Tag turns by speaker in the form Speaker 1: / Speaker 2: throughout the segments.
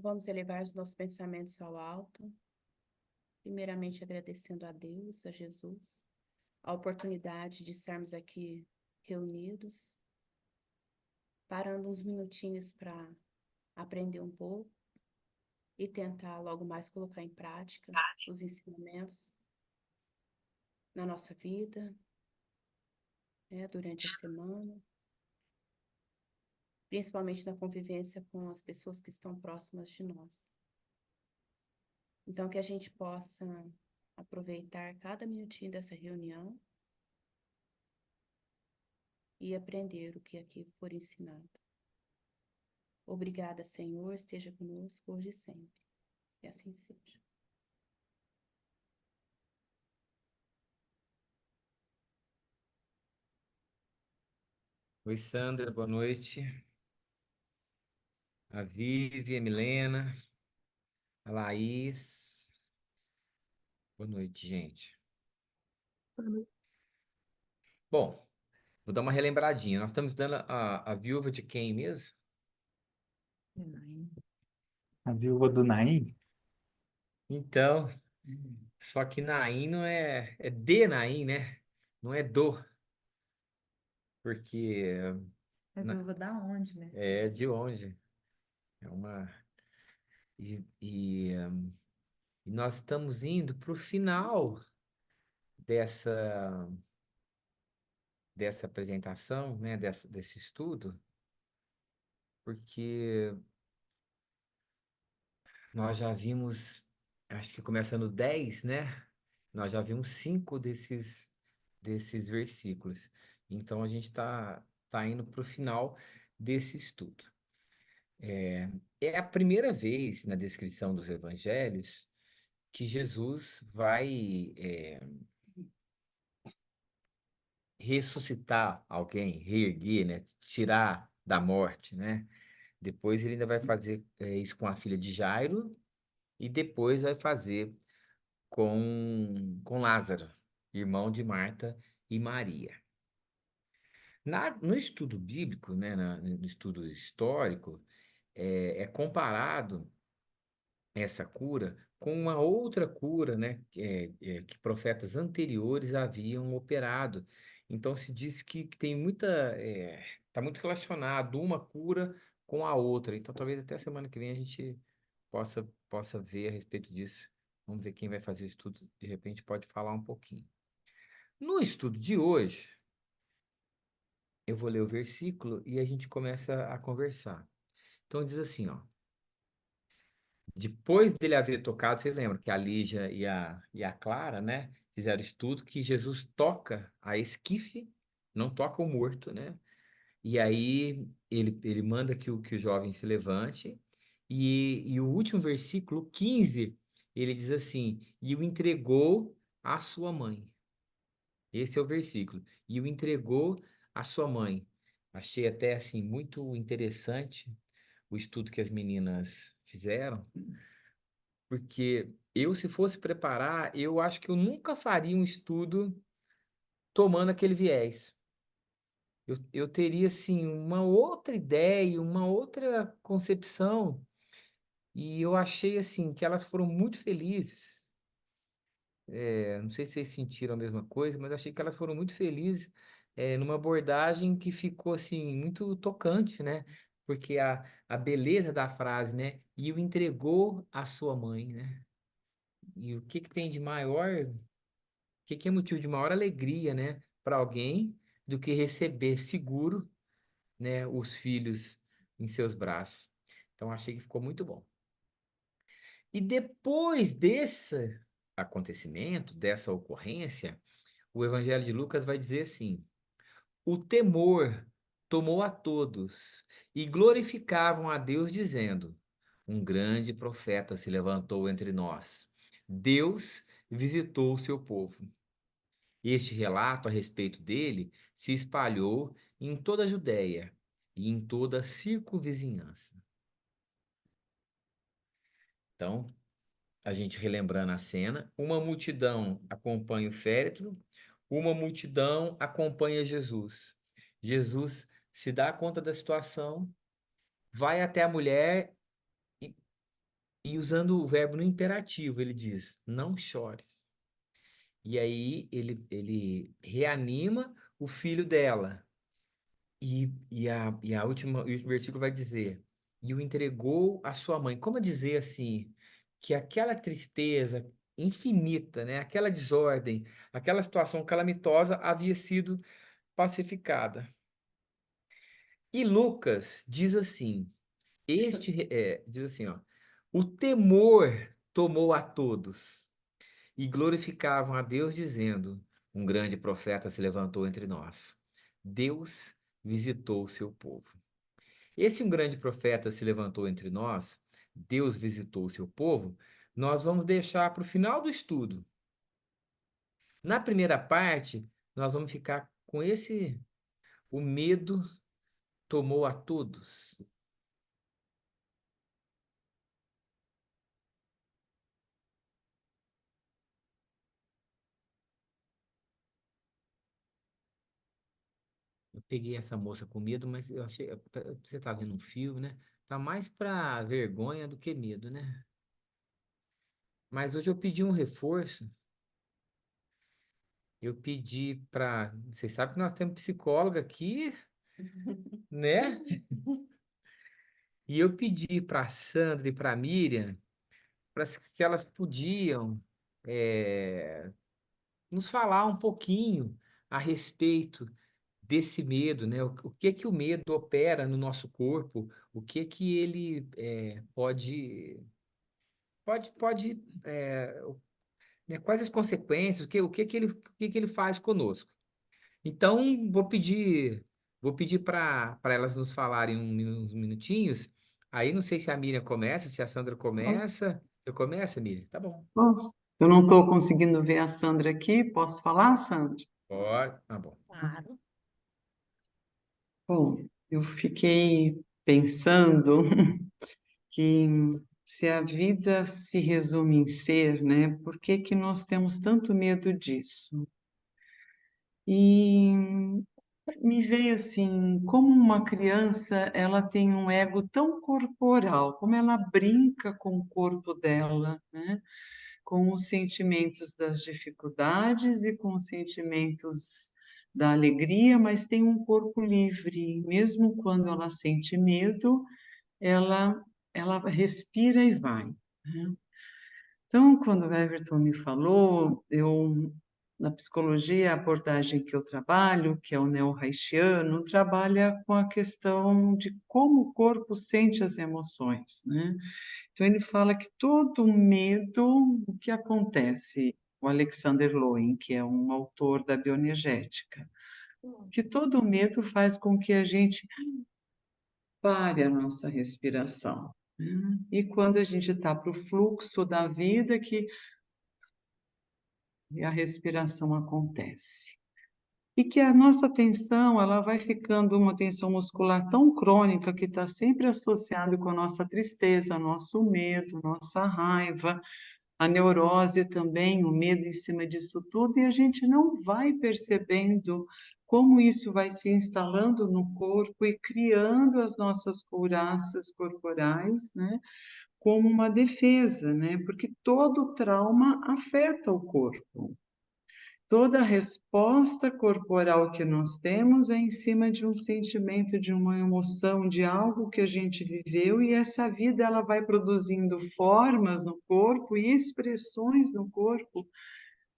Speaker 1: Vamos elevar os nossos pensamentos ao alto, primeiramente agradecendo a Deus, a Jesus, a oportunidade de estarmos aqui reunidos, parando uns minutinhos para aprender um pouco e tentar logo mais colocar em prática os ensinamentos na nossa vida, né, durante a semana, principalmente na convivência com as pessoas que estão próximas de nós. Então, que a gente possa aproveitar cada minutinho dessa reunião e aprender o que aqui for ensinado. Obrigada, Senhor, esteja conosco hoje e sempre. Que assim seja.
Speaker 2: Oi, Sandra, boa noite. A Vivi, a Milena, a Laís. Boa noite, gente. Bom, vou dar uma relembradinha. Nós estamos dando a viúva de quem mesmo?
Speaker 3: A viúva do Naim?
Speaker 2: Então, só que Naim não é de Naim, né? Não é do, porque
Speaker 4: É viúva da onde, né?
Speaker 2: é de onde? É uma. E, e, e nós estamos indo para o final dessa, dessa apresentação, né? Desse estudo, porque nós já vimos, acho que começa no 10, né? Nós já vimos 5 desses versículos. Então a gente tá indo para o final desse estudo. É a primeira vez na descrição dos evangelhos que Jesus vai ressuscitar alguém, reerguer, né? Tirar da morte, né? Depois ele ainda vai fazer isso com a filha de Jairo e depois vai fazer com Lázaro, irmão de Marta e Maria. No estudo bíblico, né, no estudo histórico, é comparado essa cura com uma outra cura, né, que profetas anteriores haviam operado. Então se diz que tem está muito relacionado uma cura com a outra. Então talvez até semana que vem a gente possa ver a respeito disso. Vamos ver quem vai fazer o estudo, de repente pode falar um pouquinho. No estudo de hoje, eu vou ler o versículo e a gente começa a conversar. Então diz assim, ó. Depois dele haver tocado, vocês lembram que a Lígia e a Clara, né, fizeram estudo que Jesus toca a esquife, não toca o morto, né? E aí ele manda que o jovem se levante, e o último versículo, 15, ele diz assim: e o entregou à sua mãe. Esse é o versículo. E o entregou à sua mãe. Achei até assim muito interessante o estudo que as meninas fizeram, porque eu, se fosse preparar, eu acho que eu nunca faria um estudo tomando aquele viés. Eu teria, assim, uma outra ideia, uma outra concepção, e eu achei, assim, que elas foram muito felizes. Não sei se vocês sentiram a mesma coisa, mas achei que elas foram muito felizes, numa abordagem que ficou, assim, muito tocante, né? Porque a beleza da frase, né? E o entregou à sua mãe, né? E o que que tem de maior, o que é motivo de maior alegria, né, para alguém do que receber seguro, né, os filhos em seus braços. Então achei que ficou muito bom. E depois desse acontecimento, dessa ocorrência, o Evangelho de Lucas vai dizer assim: o temor tomou a todos e glorificavam a Deus, dizendo: um grande profeta se levantou entre nós. Deus visitou o seu povo. Este relato a respeito dele se espalhou em toda a Judéia e em toda a circunvizinhança. Então, a gente relembrando a cena, uma multidão acompanha o féretro, uma multidão acompanha Jesus. Jesus se dá conta da situação, vai até a mulher E usando o verbo no imperativo, ele diz: não chores. E aí ele reanima o filho dela. E o último versículo vai dizer: e o entregou à sua mãe. Como dizer assim, que aquela tristeza infinita, né, aquela desordem, aquela situação calamitosa havia sido pacificada. E Lucas diz assim, diz assim, ó, o temor tomou a todos e glorificavam a Deus, dizendo: um grande profeta se levantou entre nós. Deus visitou o seu povo. Esse um grande profeta se levantou entre nós, Deus visitou o seu povo, nós vamos deixar para o final do estudo. Na primeira parte, nós vamos ficar com o medo tomou a todos. Eu peguei essa moça com medo, mas eu achei, você tá vendo um filme, né? Tá mais para vergonha do que medo, né? Mas hoje eu pedi um reforço. Eu pedi para, vocês sabem que nós temos psicóloga aqui, né? E eu pedi para a Sandra e para a Miriam para se elas podiam nos falar um pouquinho a respeito desse medo, né? O que que o medo opera no nosso corpo? O que que ele pode né? Quais as consequências? O que que ele faz conosco? Então, vou pedir para elas nos falarem uns minutinhos. Aí não sei se a Miriam começa, se a Sandra
Speaker 5: Nossa,
Speaker 2: começa. Eu começo, Miriam? Tá bom.
Speaker 5: nossa, eu não estou conseguindo ver a Sandra aqui. Posso falar, Sandra?
Speaker 2: Pode. Tá bom.
Speaker 1: Claro.
Speaker 5: Bom, eu fiquei pensando que se a vida se resume em ser, né? Por que que nós temos tanto medo disso? E me veio assim, como uma criança, ela tem um ego tão corporal, como ela brinca com o corpo dela, né? Com os sentimentos das dificuldades e com os sentimentos da alegria, mas tem um corpo livre. Mesmo quando ela sente medo, ela, ela respira e vai, né? Então, quando o Everton me falou, na psicologia, a abordagem que eu trabalho, que é o neo-haitiano, trabalha com a questão de como o corpo sente as emoções, né? Então, ele fala que todo medo, o que acontece? O Alexander Lowen, que é um autor da bioenergética, que todo medo faz com que a gente pare a nossa respiração, né? E quando a gente está para o fluxo da vida, que a respiração acontece. E que a nossa tensão, ela vai ficando uma tensão muscular tão crônica que está sempre associado com a nossa tristeza, nosso medo, nossa raiva, a neurose também, o medo em cima disso tudo, e a gente não vai percebendo como isso vai se instalando no corpo e criando as nossas couraças corporais, né, como uma defesa, né, porque todo trauma afeta o corpo. Toda resposta corporal que nós temos é em cima de um sentimento, de uma emoção, de algo que a gente viveu, e essa vida ela vai produzindo formas no corpo e expressões no corpo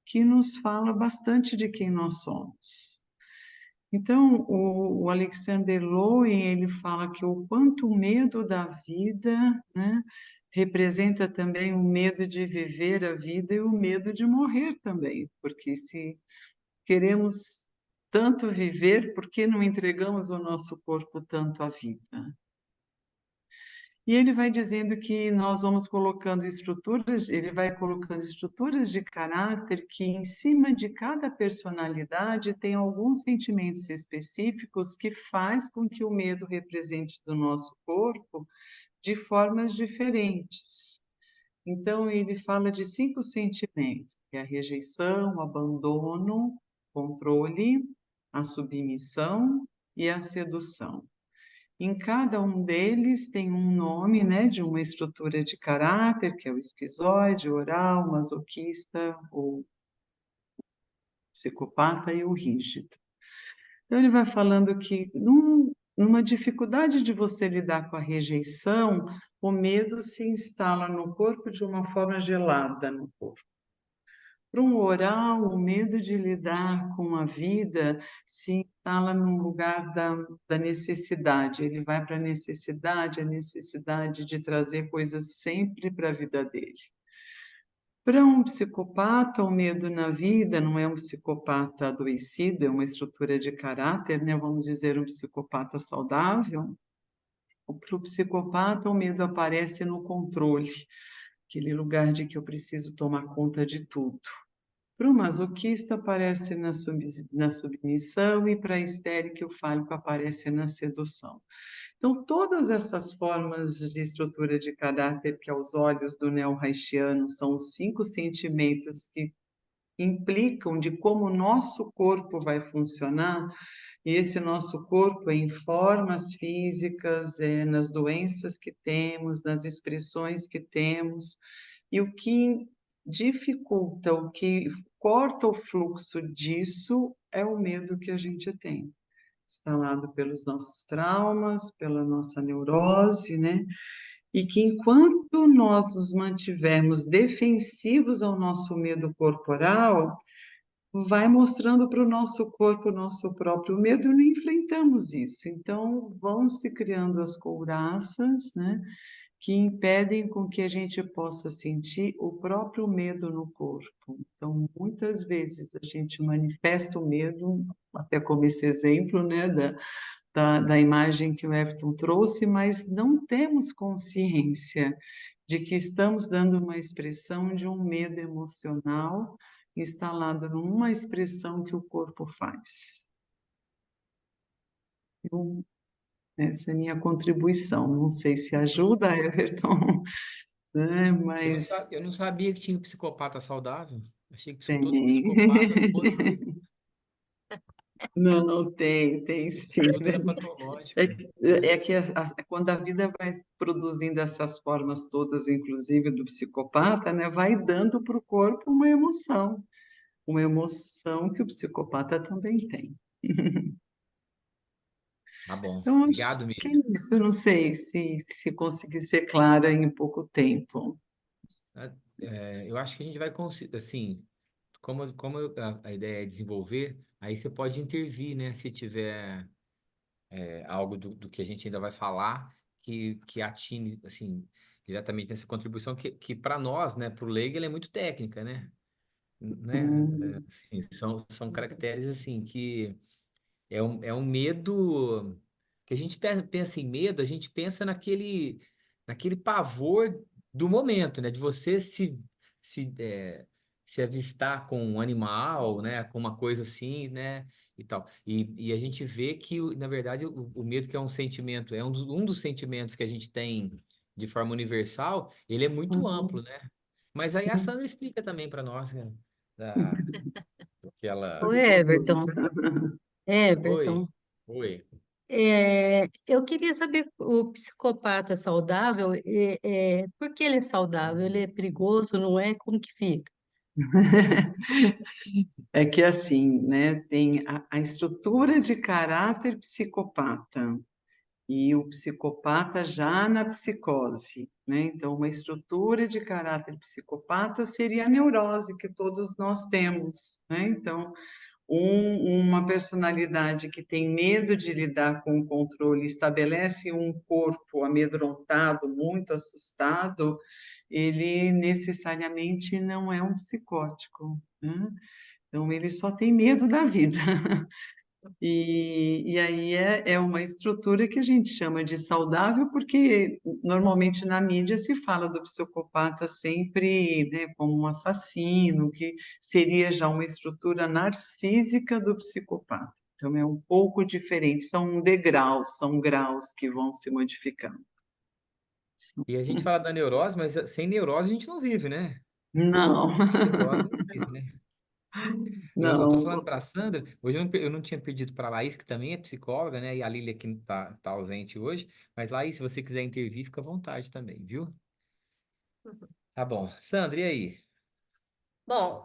Speaker 5: que nos fala bastante de quem nós somos. Então, o Alexander Lowen, ele fala que o quanto o medo da vida, né, representa também o medo de viver a vida e o medo de morrer também, porque se queremos tanto viver, por que não entregamos o nosso corpo tanto à vida? E ele vai dizendo que nós vamos colocando estruturas, ele vai colocando estruturas de caráter que em cima de cada personalidade tem alguns sentimentos específicos que faz com que o medo represente do nosso corpo de formas diferentes. Então, ele fala de 5 sentimentos, que é a rejeição, o abandono, controle, a submissão e a sedução. Em cada um deles tem um nome, né, de uma estrutura de caráter, que é o esquizoide, o oral, o masoquista, o psicopata e o rígido. Então, ele vai falando que numa dificuldade de você lidar com a rejeição, o medo se instala no corpo de uma forma gelada no corpo. Para um oral, o medo de lidar com a vida se instala num lugar da necessidade. Ele vai para a necessidade de trazer coisas sempre para a vida dele. Para um psicopata, o medo na vida não é um psicopata adoecido, é uma estrutura de caráter, né? Vamos dizer, um psicopata saudável. Para o psicopata, o medo aparece no controle, aquele lugar de que eu preciso tomar conta de tudo. Para o masoquista, aparece na submissão, e para a histérica, o fálico aparece na sedução. Então, todas essas formas de estrutura de caráter, que aos olhos do neo-haitiano são os 5 sentimentos que implicam de como o nosso corpo vai funcionar, e esse nosso corpo é em formas físicas, nas doenças que temos, nas expressões que temos, e o que dificulta, o que corta o fluxo disso é o medo que a gente tem, instalado pelos nossos traumas, pela nossa neurose, né? E que enquanto nós nos mantivermos defensivos ao nosso medo corporal, vai mostrando para o nosso corpo o nosso próprio medo e não enfrentamos isso. Então, vão se criando as couraças, né, que impedem com que a gente possa sentir o próprio medo no corpo. Então, muitas vezes a gente manifesta o medo, até como esse exemplo, né, da imagem que o Everton trouxe, mas não temos consciência de que estamos dando uma expressão de um medo emocional instalado numa expressão que o corpo faz. Então, essa é a minha contribuição. Não sei se ajuda, Everton, né? Mas
Speaker 2: Eu não sabia que tinha psicopata saudável. Achei que todo
Speaker 5: tem.
Speaker 2: psicopata fosse,
Speaker 5: Não, tem sim,
Speaker 2: tudo
Speaker 5: né?
Speaker 2: era patológico,
Speaker 5: Quando a vida vai produzindo essas formas todas, inclusive do psicopata, né, vai dando para o corpo uma emoção que o psicopata também tem.
Speaker 2: Tá bom.
Speaker 5: Então, acho
Speaker 2: Obrigado,
Speaker 5: que é
Speaker 2: Miriam.
Speaker 5: isso. Eu não sei se consegui ser clara em pouco tempo.
Speaker 2: Eu acho que a gente vai conseguir, assim, a ideia é desenvolver, aí você pode intervir, né? Se tiver algo do que a gente ainda vai falar que atine, assim, diretamente nessa contribuição que para nós, né, para o leigo, ela é muito técnica, né?
Speaker 5: Hum,
Speaker 2: Assim, são caracteres, assim, que é um medo que a gente pensa em medo, a gente pensa naquele pavor do momento, né? De você se, é, se avistar com um animal, né? Com uma coisa assim, né? E tal. E a gente vê que, na verdade, o medo, que é um sentimento, é um dos sentimentos que a gente tem de forma universal, ele é muito amplo,
Speaker 5: uhum,
Speaker 2: né? Mas aí a
Speaker 5: sim.
Speaker 2: Sandra explica também para nós, né?
Speaker 6: Ô,
Speaker 2: Aquela.
Speaker 6: Everton,
Speaker 2: Oi,
Speaker 6: Everton,
Speaker 2: oi.
Speaker 6: eu queria saber, o psicopata saudável, por que ele é saudável? Ele é perigoso, não é? Como que fica?
Speaker 5: É que assim, né, tem a estrutura de caráter psicopata e o psicopata já na psicose, né? Então, uma estrutura de caráter psicopata seria a neurose que todos nós temos, né? Então, uma personalidade que tem medo de lidar com o controle, estabelece um corpo amedrontado, muito assustado, ele necessariamente não é um psicótico, né? Então, ele só tem medo da vida. E aí é uma estrutura que a gente chama de saudável, porque normalmente na mídia se fala do psicopata sempre, né, como um assassino, que seria já uma estrutura narcísica do psicopata. Então é um pouco diferente, são degraus, são graus que vão se modificando.
Speaker 2: E a gente fala da neurose, mas sem neurose a gente não vive, né?
Speaker 5: Não,
Speaker 2: Sem neurose não vive, né? Eu tô
Speaker 5: Não,
Speaker 2: falando para a Sandra, hoje eu não tinha pedido para a Laís, que também é psicóloga, né? E a Lília que tá ausente hoje. Mas Laís, se você quiser intervir, fica à vontade também, viu? Tá bom. Sandra, e aí?
Speaker 7: Bom,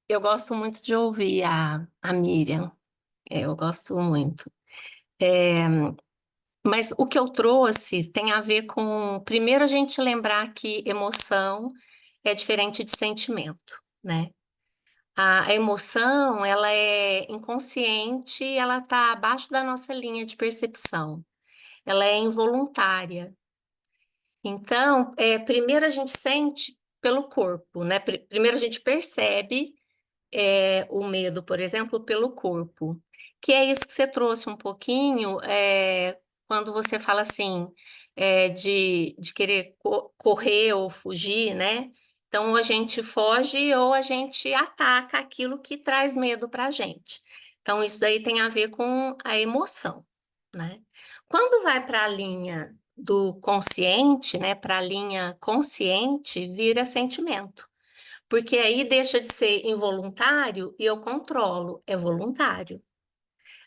Speaker 7: eu gosto muito de ouvir a Miriam, eu gosto muito. É, mas o que eu trouxe tem a ver com, primeiro, a gente lembrar que emoção é diferente de sentimento, né? A emoção, ela é inconsciente, ela está abaixo da nossa linha de percepção, ela é involuntária. Então, primeiro a gente sente pelo corpo, né? Primeiro a gente percebe o medo, por exemplo, pelo corpo, que é isso que você trouxe um pouquinho, quando você fala assim, de querer correr ou fugir, né? Então, ou a gente foge ou a gente ataca aquilo que traz medo para a gente. Então, isso daí tem a ver com a emoção, né? Quando vai para a linha do consciente, né, para a linha consciente, vira sentimento. Porque aí deixa de ser involuntário e eu controlo, é voluntário.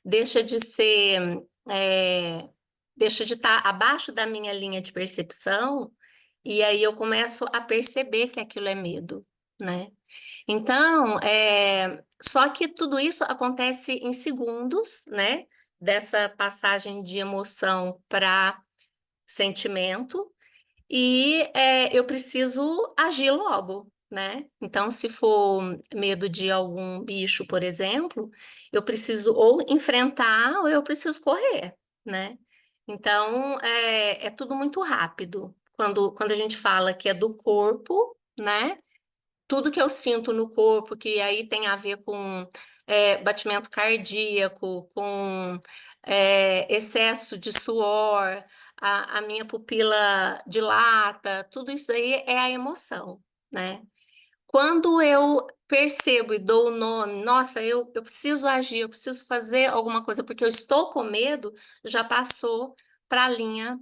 Speaker 7: Deixa de ser, é, deixa de estar abaixo da minha linha de percepção e aí eu começo a perceber que aquilo é medo, né? Então, só que tudo isso acontece em segundos, né? Dessa passagem de emoção para sentimento. E eu preciso agir logo, né? Então, se for medo de algum bicho, por exemplo, eu preciso ou enfrentar ou eu preciso correr, né? Então, é tudo muito rápido. Quando a gente fala que é do corpo, né? Tudo que eu sinto no corpo, que aí tem a ver com batimento cardíaco, com excesso de suor, a minha pupila dilata, tudo isso aí é a emoção, né? Quando eu percebo e dou o nome, nossa, eu preciso agir, eu preciso fazer alguma coisa, porque eu estou com medo, já passou para a linha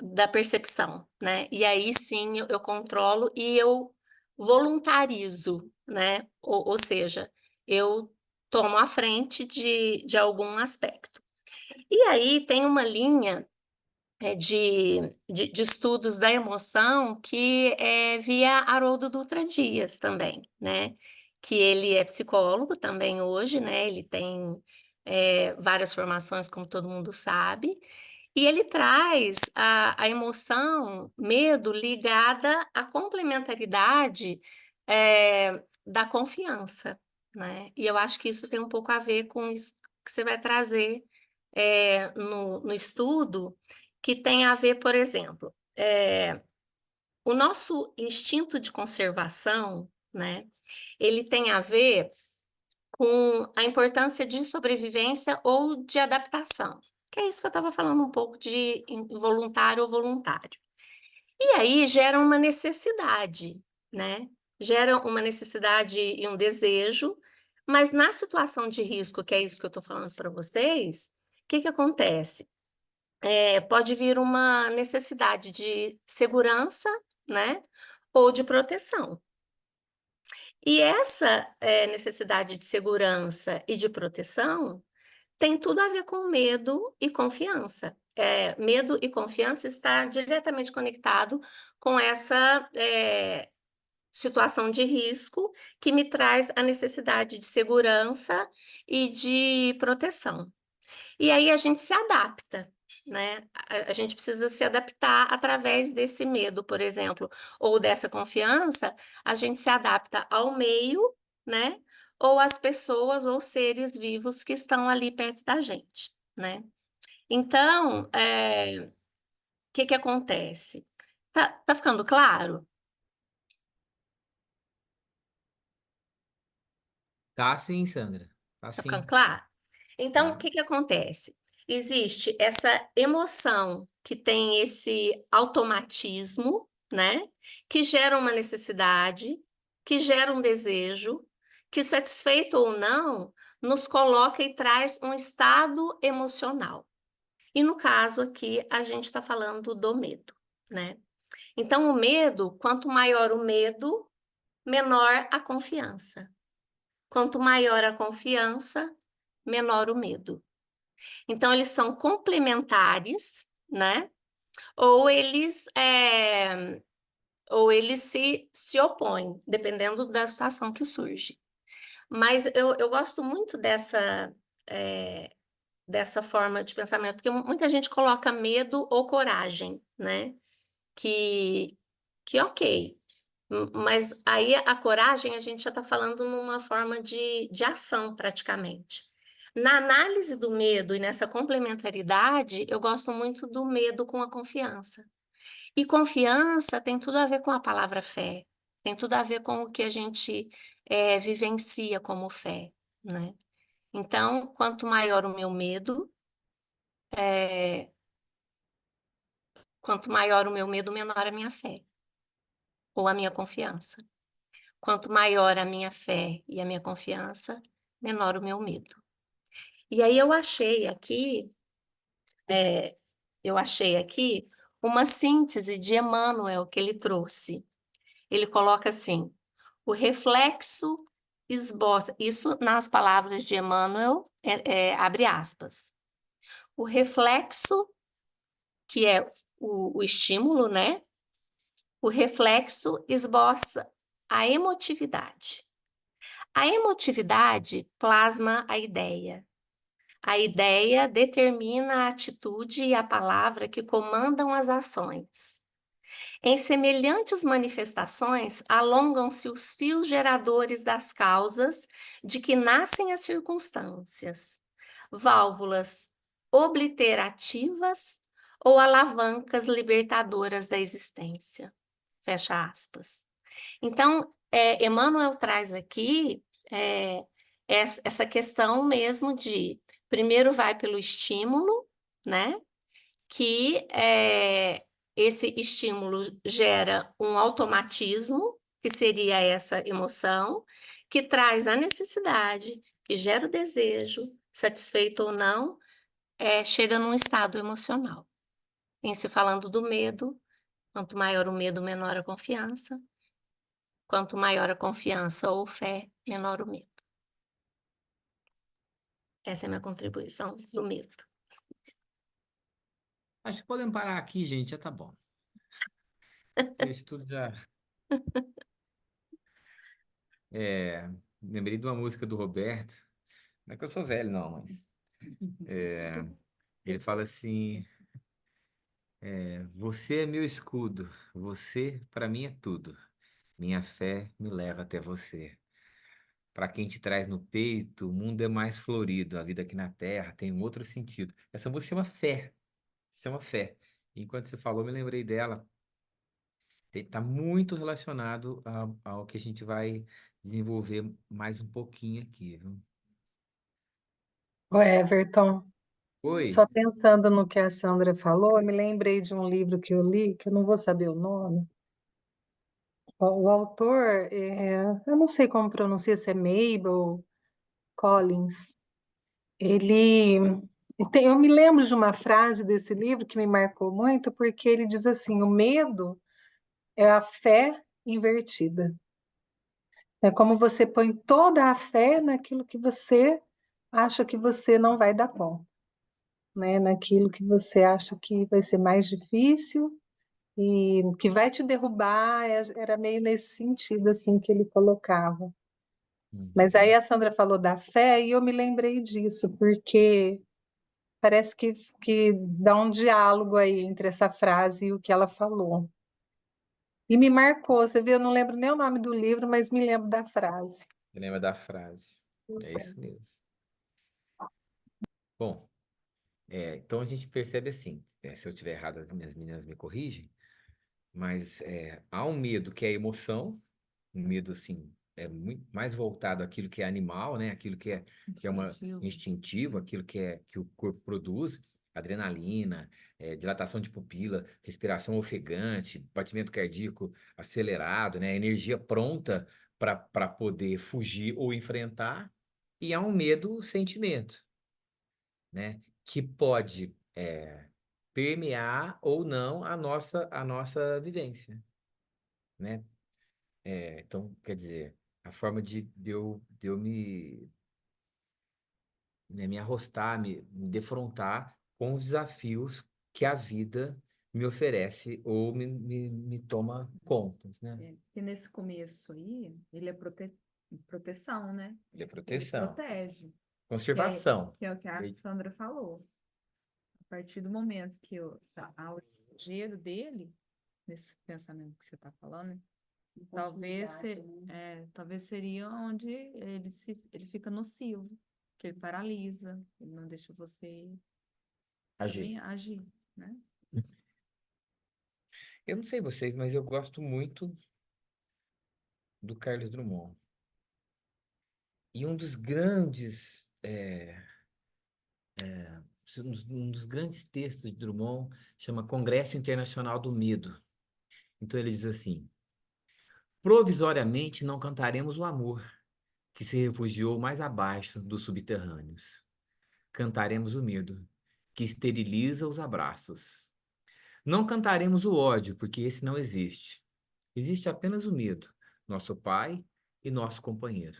Speaker 7: da percepção, né? E aí sim eu controlo e eu voluntarizo, né? Ou seja, eu tomo a frente de algum aspecto. E aí tem uma linha de estudos da emoção que é via Haroldo Dutra Dias também, né? Que ele é psicólogo também hoje, né? Ele tem várias formações, como todo mundo sabe, e ele traz a emoção, medo, ligada à complementaridade da confiança, né? E eu acho que isso tem um pouco a ver com isso que você vai trazer no estudo, que tem a ver, por exemplo, o nosso instinto de conservação, né? Ele tem a ver com a importância de sobrevivência ou de adaptação, que é isso que eu estava falando um pouco de involuntário ou voluntário. E aí gera uma necessidade, né? Gera uma necessidade e um desejo, mas na situação de risco, que é isso que eu estou falando para vocês, o que acontece? Pode vir uma necessidade de segurança, né? Ou de proteção. E essa necessidade de segurança e de proteção tem tudo a ver com medo e confiança. Medo e confiança está diretamente conectado com essa situação de risco que me traz a necessidade de segurança e de proteção. E aí a gente se adapta, né? A gente precisa se adaptar através desse medo, por exemplo, ou dessa confiança, a gente se adapta ao meio, né? Ou às pessoas ou seres vivos que estão ali perto da gente, né? Então, o que acontece? Tá ficando claro?
Speaker 2: Tá sim, Sandra. Tá
Speaker 7: Tá ficando
Speaker 2: sim.
Speaker 7: claro? Então, o
Speaker 2: Tá.
Speaker 7: que acontece? Existe essa emoção que tem esse automatismo, né? Que gera uma necessidade, que gera um desejo, que satisfeito ou não, nos coloca e traz um estado emocional. E no caso aqui, a gente está falando do medo, né? Então, o medo, quanto maior o medo, menor a confiança. Quanto maior a confiança, menor o medo. Então, eles são complementares, né? Ou eles se opõem, dependendo da situação que surge. Mas eu gosto muito dessa forma de pensamento, porque muita gente coloca medo ou coragem, né? Que ok. Mas aí a coragem a gente já está falando numa forma de ação, praticamente. Na análise do medo e nessa complementaridade, eu gosto muito do medo com a confiança. E confiança tem tudo a ver com a palavra fé, tem tudo a ver com o que a gente vivencia como fé, né? Então, quanto maior o meu medo, menor a minha fé, ou a minha confiança. Quanto maior a minha fé e a minha confiança, menor o meu medo. E aí eu achei aqui uma síntese de Emmanuel que ele trouxe. Ele coloca assim: o reflexo esboça, isso nas palavras de Emmanuel, abre aspas. O reflexo, que é o estímulo, né? O reflexo esboça a emotividade. A emotividade plasma a ideia. A ideia determina a atitude e a palavra que comandam as ações. Em semelhantes manifestações, alongam-se os fios geradores das causas de que nascem as circunstâncias, válvulas obliterativas ou alavancas libertadoras da existência. Fecha aspas. Então, Emmanuel traz aqui essa questão mesmo de, primeiro vai pelo estímulo, né? Que esse estímulo gera um automatismo, que seria essa emoção, que traz a necessidade, que gera o desejo, satisfeito ou não, chega num estado emocional. Em se falando do medo, quanto maior o medo, menor a confiança. Quanto maior a confiança ou fé, menor o medo. Essa é a minha contribuição do medo.
Speaker 2: Acho que podemos parar aqui, gente, já tá bom. Isso tudo já. Lembrei de uma música do Roberto. Não é que eu sou velho, não, mas. Ele fala assim: você é meu escudo, você para mim é tudo. Minha fé me leva até você. Para quem te traz no peito, o mundo é mais florido, a vida aqui na terra tem um outro sentido. Essa música chama Fé, se chama Fé. Enquanto você falou, me lembrei dela. Está muito relacionado ao que a gente vai desenvolver mais um pouquinho aqui, viu?
Speaker 6: Ô, Everton,
Speaker 2: Oi,
Speaker 6: só pensando no que a Sandra falou, eu me lembrei de um livro que eu li, que eu não vou saber o nome. O autor, eu não sei como pronuncia, se é Mabel Collins. Ele eu me lembro de uma frase desse livro que me marcou muito, porque ele diz assim: o medo é a fé invertida. É como você põe toda a fé naquilo que você acha que você não vai dar conta, né? Naquilo que você acha que vai ser mais difícil e que vai te derrubar, era meio nesse sentido assim que ele colocava. Mas aí a Sandra falou da fé e eu me lembrei disso, porque parece que dá um diálogo aí entre essa frase e o que ela falou. E me marcou, você vê, eu não lembro nem o nome do livro, mas me lembro da frase.
Speaker 2: você lembra da frase? É isso mesmo. Bom, então a gente percebe assim, se eu tiver errado, as minhas meninas me corrigem, mas há um medo que é emoção, um medo assim, muito mais voltado àquilo que é animal, né? Aquilo que é uma instintivo, aquilo que o corpo produz, adrenalina, dilatação de pupila, respiração ofegante, batimento cardíaco acelerado, né? Energia pronta para poder fugir ou enfrentar, e há um medo sentimento, né? Que pode permear ou não a nossa vivência, né? Então, quer dizer, a forma de eu me arrostar, me defrontar com os desafios que a vida me oferece ou me toma contas, né?
Speaker 4: É, porque nesse começo aí, ele é proteção, né?
Speaker 2: Ele é
Speaker 4: Ele
Speaker 2: proteção,
Speaker 4: protege,
Speaker 2: conservação.
Speaker 4: que é o que a
Speaker 2: Ele-
Speaker 4: Sandra falou. A partir do momento que o exagero dele, nesse pensamento que você está falando, talvez seria onde ele fica nocivo, que ele paralisa, ele não deixa você
Speaker 2: Agir.
Speaker 4: também agir, né?
Speaker 2: Eu não sei vocês, mas eu gosto muito do Carlos Drummond. E um dos grandes textos de Drummond chama Congresso Internacional do Medo. Então ele diz assim: provisoriamente não cantaremos o amor que se refugiou mais abaixo dos subterrâneos. Cantaremos o medo que esteriliza os abraços. Não cantaremos o ódio, porque esse não existe. Existe apenas o medo, nosso pai e nosso companheiro.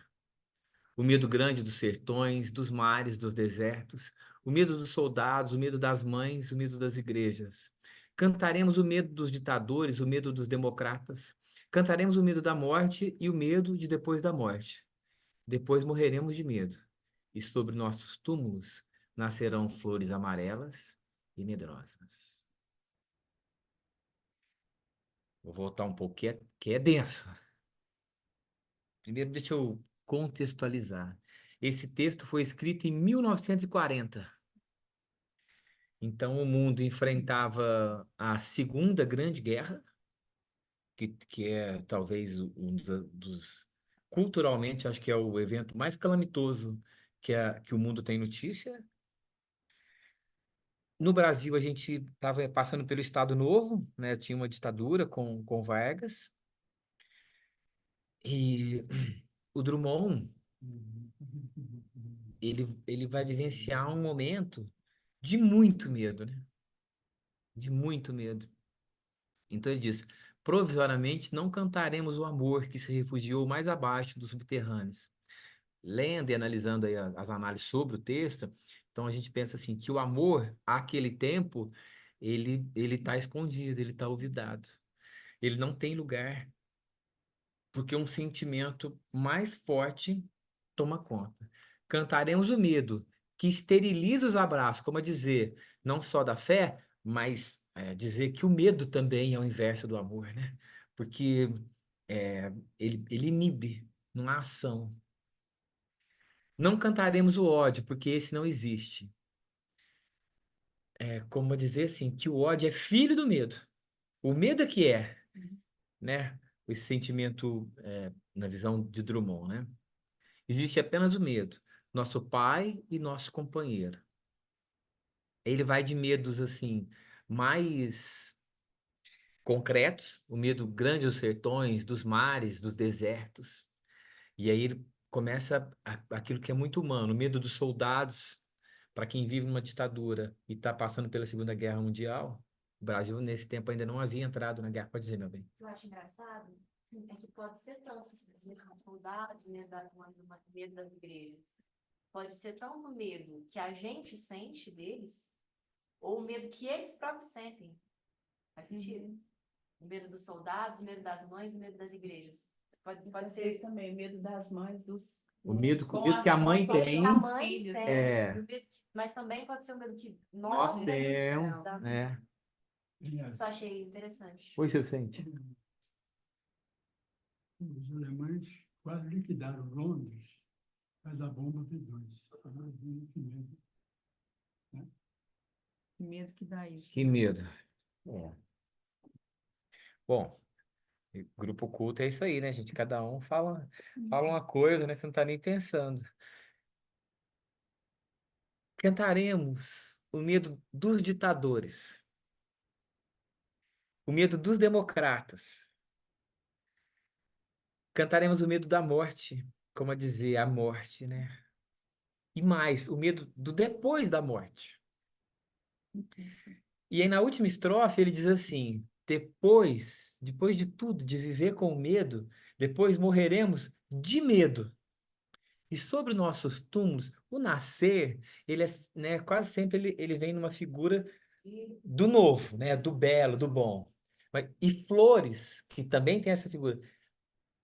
Speaker 2: O medo grande dos sertões, dos mares, dos desertos, o medo dos soldados, o medo das mães, o medo das igrejas. Cantaremos o medo dos ditadores, o medo dos democratas. Cantaremos o medo da morte e o medo de depois da morte. Depois morreremos de medo, e sobre nossos túmulos nascerão flores amarelas e medrosas. Vou voltar um pouco, que é denso. Primeiro, deixa eu contextualizar. Esse texto foi escrito em 1940. Então, o mundo enfrentava a Segunda Grande Guerra, que é talvez um culturalmente, acho que é o evento mais calamitoso que o mundo tem notícia. No Brasil, a gente estava passando pelo Estado Novo, né? Tinha uma ditadura com Vargas. E o Drummond, ele vai vivenciar um momento de muito medo, né? De muito medo. Então ele diz: provisoriamente não cantaremos o amor que se refugiou mais abaixo dos subterrâneos. Lendo e analisando aí as análises sobre o texto, então a gente pensa assim que o amor, àquele tempo, ele está escondido, ele está olvidado. Ele não tem lugar, porque um sentimento mais forte toma conta. Cantaremos o medo, que esteriliza os abraços, como a dizer, não só da fé, mas dizer que o medo também é o inverso do amor, né? Porque ele inibe, não há ação. Não cantaremos o ódio, porque esse não existe. É como dizer assim, que o ódio é filho do medo. O medo é que é, né? Esse sentimento, na visão de Drummond, né? Existe apenas o medo, nosso pai e nosso companheiro. Ele vai de medos assim mais concretos, o medo grande dos sertões, dos mares, dos desertos. E aí ele começa aquilo que é muito humano, o medo dos soldados, para quem vive numa ditadura e está passando pela Segunda Guerra Mundial. O Brasil, nesse tempo, ainda não havia entrado na guerra. Pode dizer, meu bem.
Speaker 8: Eu acho engraçado é que pode ser tanto esse saudade, né, das mães do medo das igrejas. Pode ser tanto o medo que a gente sente deles, ou o medo que eles próprios sentem. Faz sentido? O medo dos soldados, o medo das mães, o medo das igrejas. Pode ser
Speaker 1: também, medo das mães dos.
Speaker 2: O medo,
Speaker 1: Com
Speaker 2: o medo que a mãe
Speaker 1: com
Speaker 2: tem,
Speaker 8: a
Speaker 1: os
Speaker 8: mãe
Speaker 1: filhos,
Speaker 8: tem,
Speaker 2: é.
Speaker 8: e o medo mas também pode ser o medo que
Speaker 2: nós
Speaker 8: nós
Speaker 2: temos,
Speaker 8: temos.
Speaker 2: né?
Speaker 8: Isso eu achei interessante.
Speaker 2: Oi, seu Vicente.
Speaker 9: Os alemães quase liquidaram Londres, mas a bomba V2.
Speaker 4: Que medo que dá isso.
Speaker 2: Que medo. É. Bom, grupo culto é isso aí, né, gente? Cada um fala uma coisa, né? Você não tá nem pensando. Cantaremos o medo dos ditadores, o medo dos democratas. Cantaremos o medo da morte, como a dizer, a morte, né? E mais, o medo do depois da morte. E aí na última estrofe ele diz assim: depois de tudo, de viver com medo, Depois morreremos de medo. E sobre nossos túmulos, o nascer, ele é, né, quase sempre ele vem numa figura do novo, né, do belo, do bom. E flores, que também tem essa figura.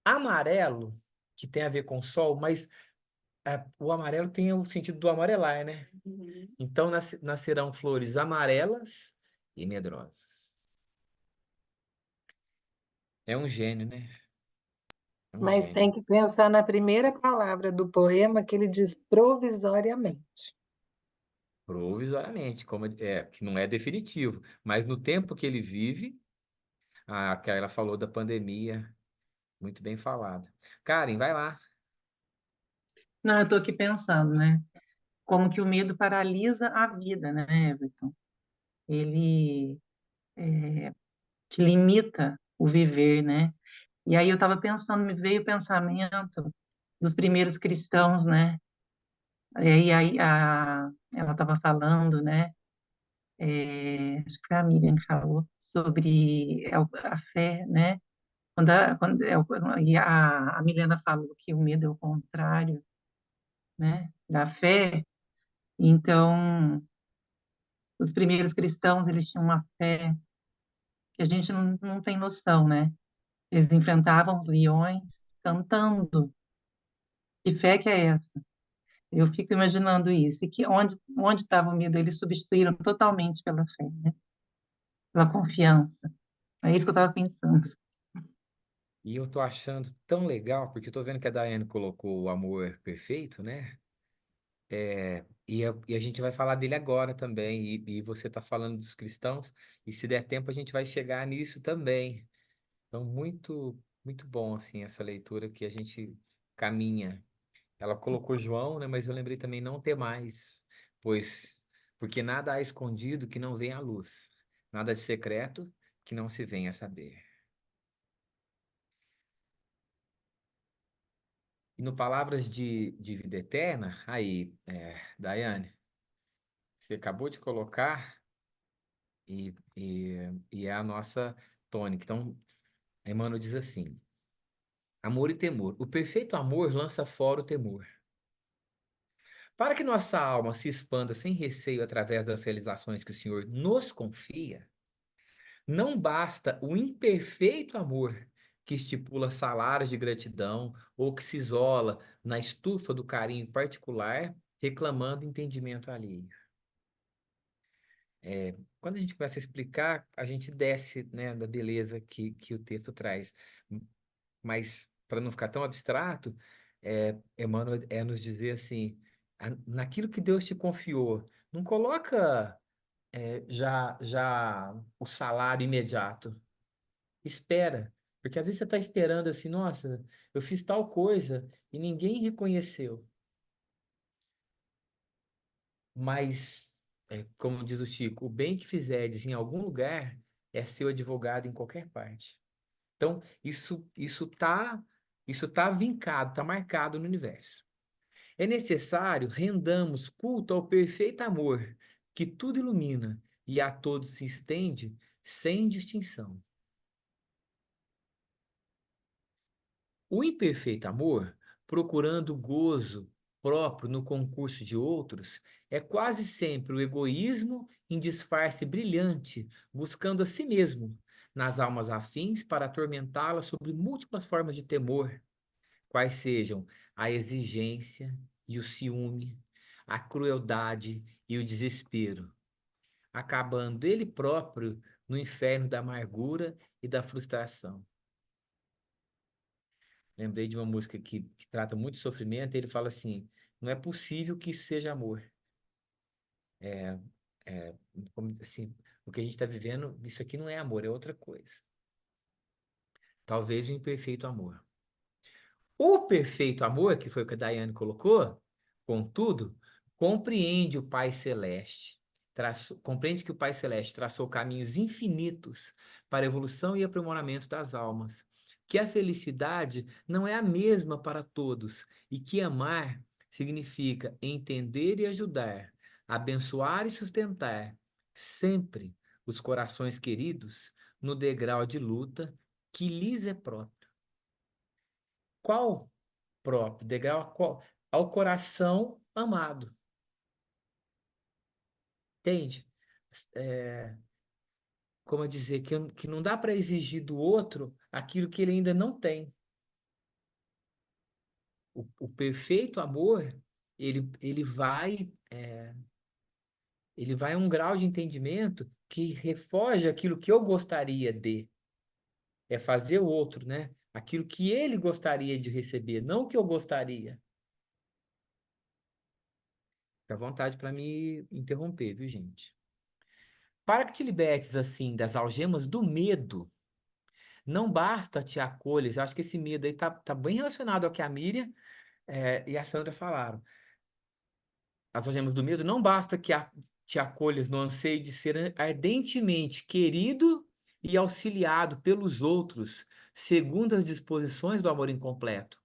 Speaker 2: Amarelo, que tem a ver com sol, mas o amarelo tem o sentido do amarelar, né?
Speaker 1: Uhum.
Speaker 2: Então nascerão flores amarelas e medrosas. É um gênio, né? É um
Speaker 6: Mas tem
Speaker 2: gênio.
Speaker 6: que pensar na primeira palavra do poema que ele diz provisoriamente.
Speaker 2: Provisoriamente, que não é definitivo, mas no tempo que ele vive, que ela falou da pandemia, muito bem falado. Karen, vai lá.
Speaker 5: Não, eu estou aqui pensando, né? Como que o medo paralisa a vida, né, Everton? Ele te limita o viver, né? E aí eu estava pensando, me veio o pensamento dos primeiros cristãos, né? E aí ela estava falando, né? Acho que foi a Miriam que falou sobre a fé, né? E a Milena falou que o medo é o contrário, né? Da fé. Então, os primeiros cristãos, eles tinham uma fé que a gente não tem noção, né? Eles enfrentavam os leões cantando. Que fé que é essa? Eu fico imaginando isso. E que onde estava o medo, eles substituíram totalmente pela fé, né? Pela confiança. É isso que eu estava pensando.
Speaker 2: E eu tô achando tão legal, porque eu tô vendo que a Daiane colocou o amor perfeito, né? E a gente vai falar dele agora também, e você tá falando dos cristãos, e se der tempo a gente vai chegar nisso também. Então, muito, muito bom, assim, essa leitura que a gente caminha. Ela colocou João, né? Mas eu lembrei também não ter mais, porque nada há escondido que não venha à luz, nada de secreto que não se venha a saber. E no Palavras de Vida Eterna, aí, Daiane, você acabou de colocar e é a nossa tônica. Então, Emmanuel diz assim: amor e temor. O perfeito amor lança fora o temor. Para que nossa alma se expanda sem receio através das realizações que o Senhor nos confia, não basta o imperfeito amor que estipula salários de gratidão ou que se isola na estufa do carinho particular, reclamando entendimento alheio. Quando a gente começa a explicar, a gente desce, né, da beleza que o texto traz. Mas, para não ficar tão abstrato, Emmanuel nos dizer assim, naquilo que Deus te confiou, não coloca já o salário imediato. Espera. Porque às vezes você está esperando assim, nossa, eu fiz tal coisa e ninguém reconheceu. Mas, como diz o Chico, o bem que fizeres em algum lugar é seu advogado em qualquer parte. Então, isso tá vincado, tá marcado no universo. É necessário rendamos culto ao perfeito amor, que tudo ilumina e a todos se estende sem distinção. O imperfeito amor, procurando gozo próprio no concurso de outros, é quase sempre o egoísmo em disfarce brilhante, buscando a si mesmo, nas almas afins, para atormentá-las sobre múltiplas formas de temor, quais sejam a exigência e o ciúme, a crueldade e o desespero, acabando ele próprio no inferno da amargura e da frustração. Lembrei de uma música que trata muito de sofrimento, e ele fala assim: não é possível que isso seja amor. É, como assim, o que a gente está vivendo, isso aqui não é amor, é outra coisa. Talvez o imperfeito amor. O perfeito amor, que foi o que a Daiane colocou, contudo, compreende o Pai Celeste. Compreende que o Pai Celeste traçou caminhos infinitos para a evolução e aprimoramento das almas, que a felicidade não é a mesma para todos e que amar significa entender e ajudar, abençoar e sustentar sempre os corações queridos no degrau de luta que lhes é próprio. qual próprio? Degrau a qual? Ao coração amado. Entende? É, como dizer, que não dá para exigir do outro aquilo que ele ainda não tem. O perfeito amor, ele vai a um grau de entendimento que refoge aquilo que eu gostaria de. É fazer o outro, né? Aquilo que ele gostaria de receber, não o que eu gostaria. Fica à vontade para me interromper, viu, gente? Para que te libertes, assim, das algemas do medo, não basta te acolhes. Acho que esse medo aí tá bem relacionado ao que a Miriam e a Sandra falaram. As algemas do medo, não basta que te acolhas no anseio de ser ardentemente querido e auxiliado pelos outros, segundo as disposições do amor incompleto.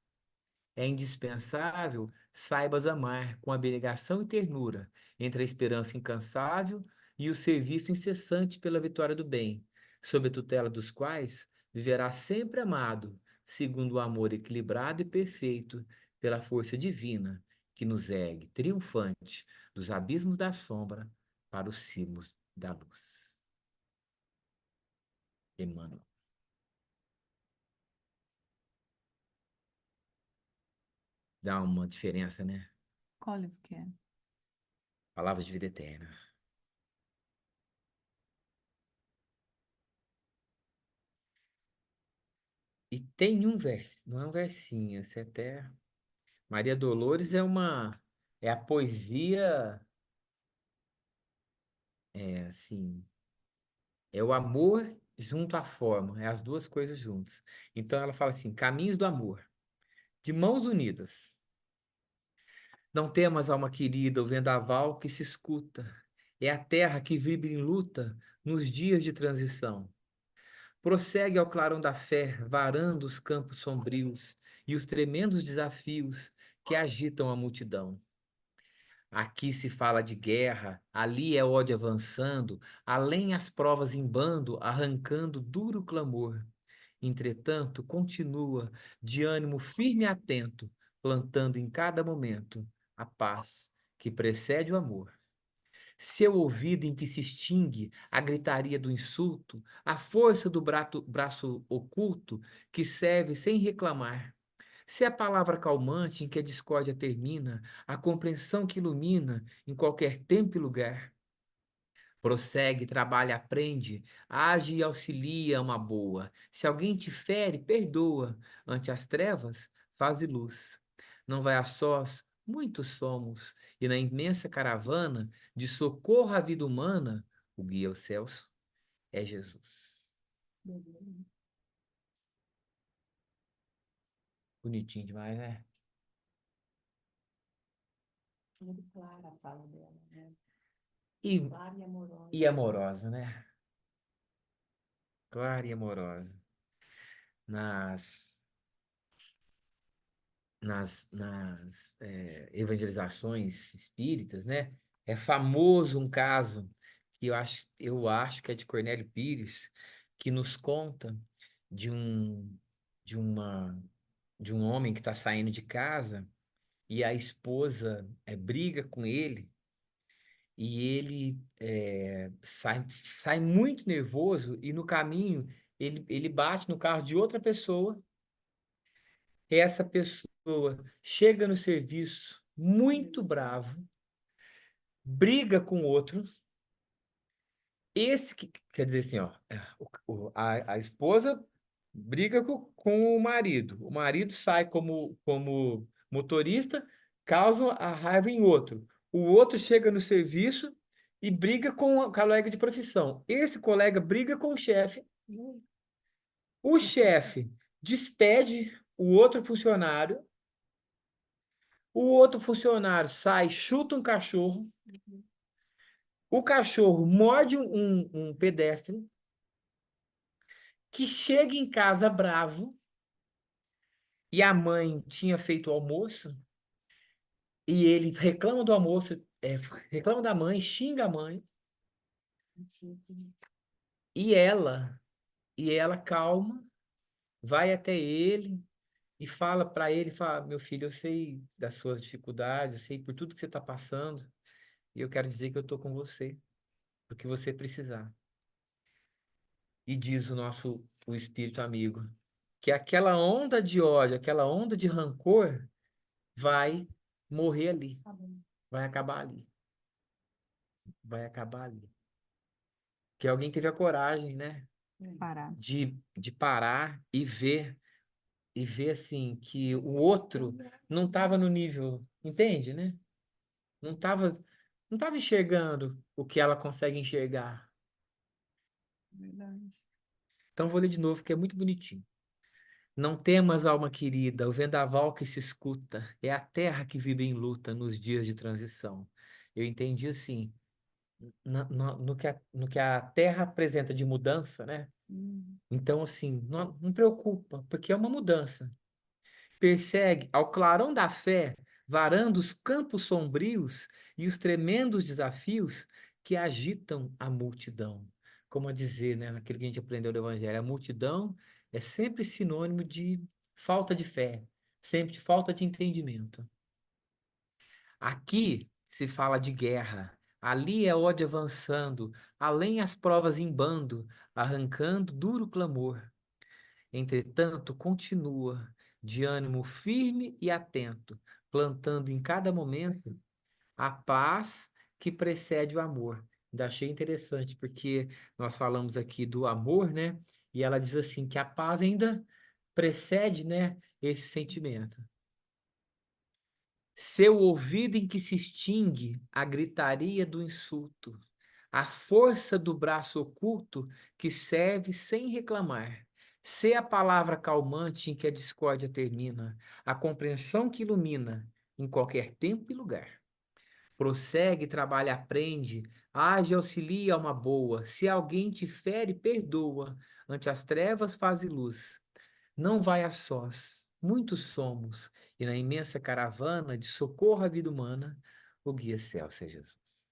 Speaker 2: É indispensável saibas amar com abnegação e ternura, entre a esperança incansável e o serviço incessante pela vitória do bem, sob a tutela dos quais viverá sempre amado, segundo o amor equilibrado e perfeito pela força divina que nos ergue, triunfante, dos abismos da sombra para os cimos da luz. Emmanuel. Dá uma diferença, né?
Speaker 4: Qual livro que é?
Speaker 2: Palavras de vida eterna. E tem um verso, não é um versinho, esse até. Maria Dolores é a poesia, assim, é o amor junto à forma, é as duas coisas juntas. Então ela fala assim: caminhos do amor, de mãos unidas. Não temas, alma querida, o vendaval que se escuta. É a terra que vibra em luta nos dias de transição. Prossegue ao clarão da fé, varando os campos sombrios e os tremendos desafios que agitam a multidão. Aqui se fala de guerra, ali é ódio avançando, além as provas em bando, arrancando duro clamor. Entretanto, continua de ânimo firme e atento, plantando em cada momento a paz que precede o amor. Seu ouvido em que se extingue a gritaria do insulto, a força do braço oculto que serve sem reclamar. Se a palavra calmante em que a discórdia termina, a compreensão que ilumina em qualquer tempo e lugar. Prossegue, trabalha, aprende, age e auxilia uma boa. Se alguém te fere, perdoa. Ante as trevas, faze luz. Não vai a sós, muitos somos, e na imensa caravana de socorro à vida humana, o guia aos céus é Jesus. Bonitinho demais, né?
Speaker 1: Muito clara a fala dela, né?
Speaker 2: E,
Speaker 1: Clara e amorosa.
Speaker 2: e amorosa, né? Clara e amorosa. Nas evangelizações espíritas, né? É famoso um caso que eu acho que é de Cornélio Pires, que nos conta de um, de uma, de um homem que está saindo de casa e a esposa briga com ele e ele sai muito nervoso e no caminho ele bate no carro de outra pessoa. Essa pessoa chega no serviço muito bravo, briga com outro. Esse que quer dizer assim, ó, a esposa briga com o marido sai como motorista, causa a raiva em outro. O outro chega no serviço e briga com o colega de profissão. Esse colega briga com o chefe. O chefe despede o outro funcionário. O outro funcionário sai, chuta um cachorro. O cachorro morde um pedestre que chega em casa bravo e a mãe tinha feito o almoço e ele reclama do almoço, reclama da mãe, xinga a mãe e ela calma, vai até ele, e fala para ele, fala, meu filho, eu sei das suas dificuldades, eu sei por tudo que você está passando, e eu quero dizer que eu estou com você, o que você precisar. E diz o espírito amigo, que aquela onda de ódio, aquela onda de rancor vai morrer ali, vai acabar ali, vai acabar ali. Que alguém teve a coragem, né,
Speaker 4: Parar.
Speaker 2: de parar e ver assim que o outro não estava no nível, entende, né? Não estava enxergando o que ela consegue enxergar.
Speaker 4: Verdade.
Speaker 2: Então vou ler de novo, que é muito bonitinho. Não temas, alma querida, o vendaval que se escuta é a terra que vive em luta nos dias de transição. Eu entendi assim, no que a terra apresenta de mudança, né? Então, assim, não preocupa, porque é uma mudança. Persegue ao clarão da fé, varando os campos sombrios e os tremendos desafios que agitam a multidão. Como a dizer, né, naquilo que a gente aprendeu do Evangelho, a multidão é sempre sinônimo de falta de fé, sempre de falta de entendimento. Aqui se fala de guerra, ali é ódio avançando, além as provas em bando, arrancando duro clamor. Entretanto, continua de ânimo firme e atento, plantando em cada momento a paz que precede o amor. Ainda achei interessante, porque nós falamos aqui do amor, né? E ela diz assim que a paz ainda precede, né, esse sentimento. Seu ouvido em que se extingue a gritaria do insulto, a força do braço oculto que serve sem reclamar. Ser a palavra calmante em que a discórdia termina, a compreensão que ilumina em qualquer tempo e lugar. Prossegue, trabalha, aprende, age, auxilia a uma boa. Se alguém te fere, perdoa. Ante as trevas, faz luz. Não vai a sós, muitos somos, e na imensa caravana de socorro à vida humana, o guia céu seja Jesus.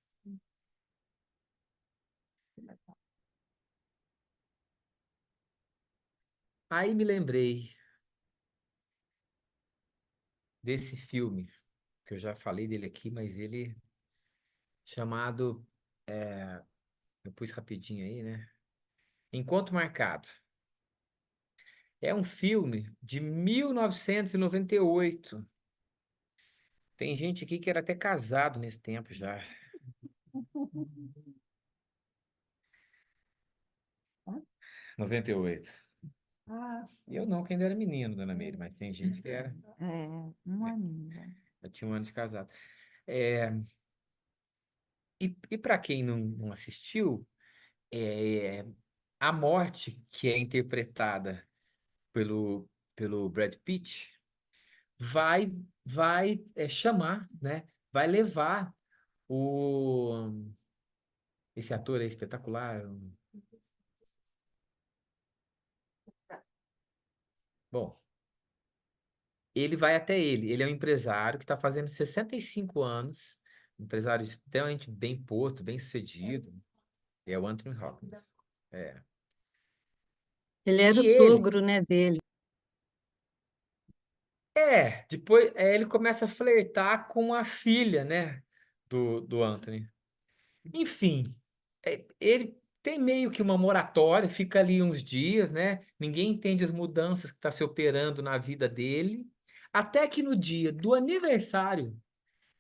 Speaker 2: Aí me lembrei desse filme, que eu já falei dele aqui, mas ele chamado, eu pus rapidinho aí, né? Encontro Marcado. É um filme de 1998. Tem gente aqui que era até casado nesse tempo já. 98.
Speaker 4: Ah,
Speaker 2: E eu
Speaker 4: sim.
Speaker 2: não, que ainda era menino, dona Meire, mas tem gente que era.
Speaker 4: É, um aninho, né?
Speaker 2: Eu tinha um ano de casado. É, e para quem não assistiu, é, a morte que é interpretada pelo Brad Pitt vai, vai chamar, né? Vai levar esse ator aí espetacular. Bom, ele vai até ele. Ele é um empresário que está fazendo 65 anos, um empresário extremamente bem posto, bem sucedido. É o Anthony Hopkins. É.
Speaker 10: Ele era o
Speaker 2: E ele,
Speaker 10: sogro, né, dele.
Speaker 2: depois ele começa a flertar com a filha, né, do Anthony. Enfim, ele tem meio que uma moratória, fica ali uns dias, né? Ninguém entende as mudanças que está se operando na vida dele. Até que no dia do aniversário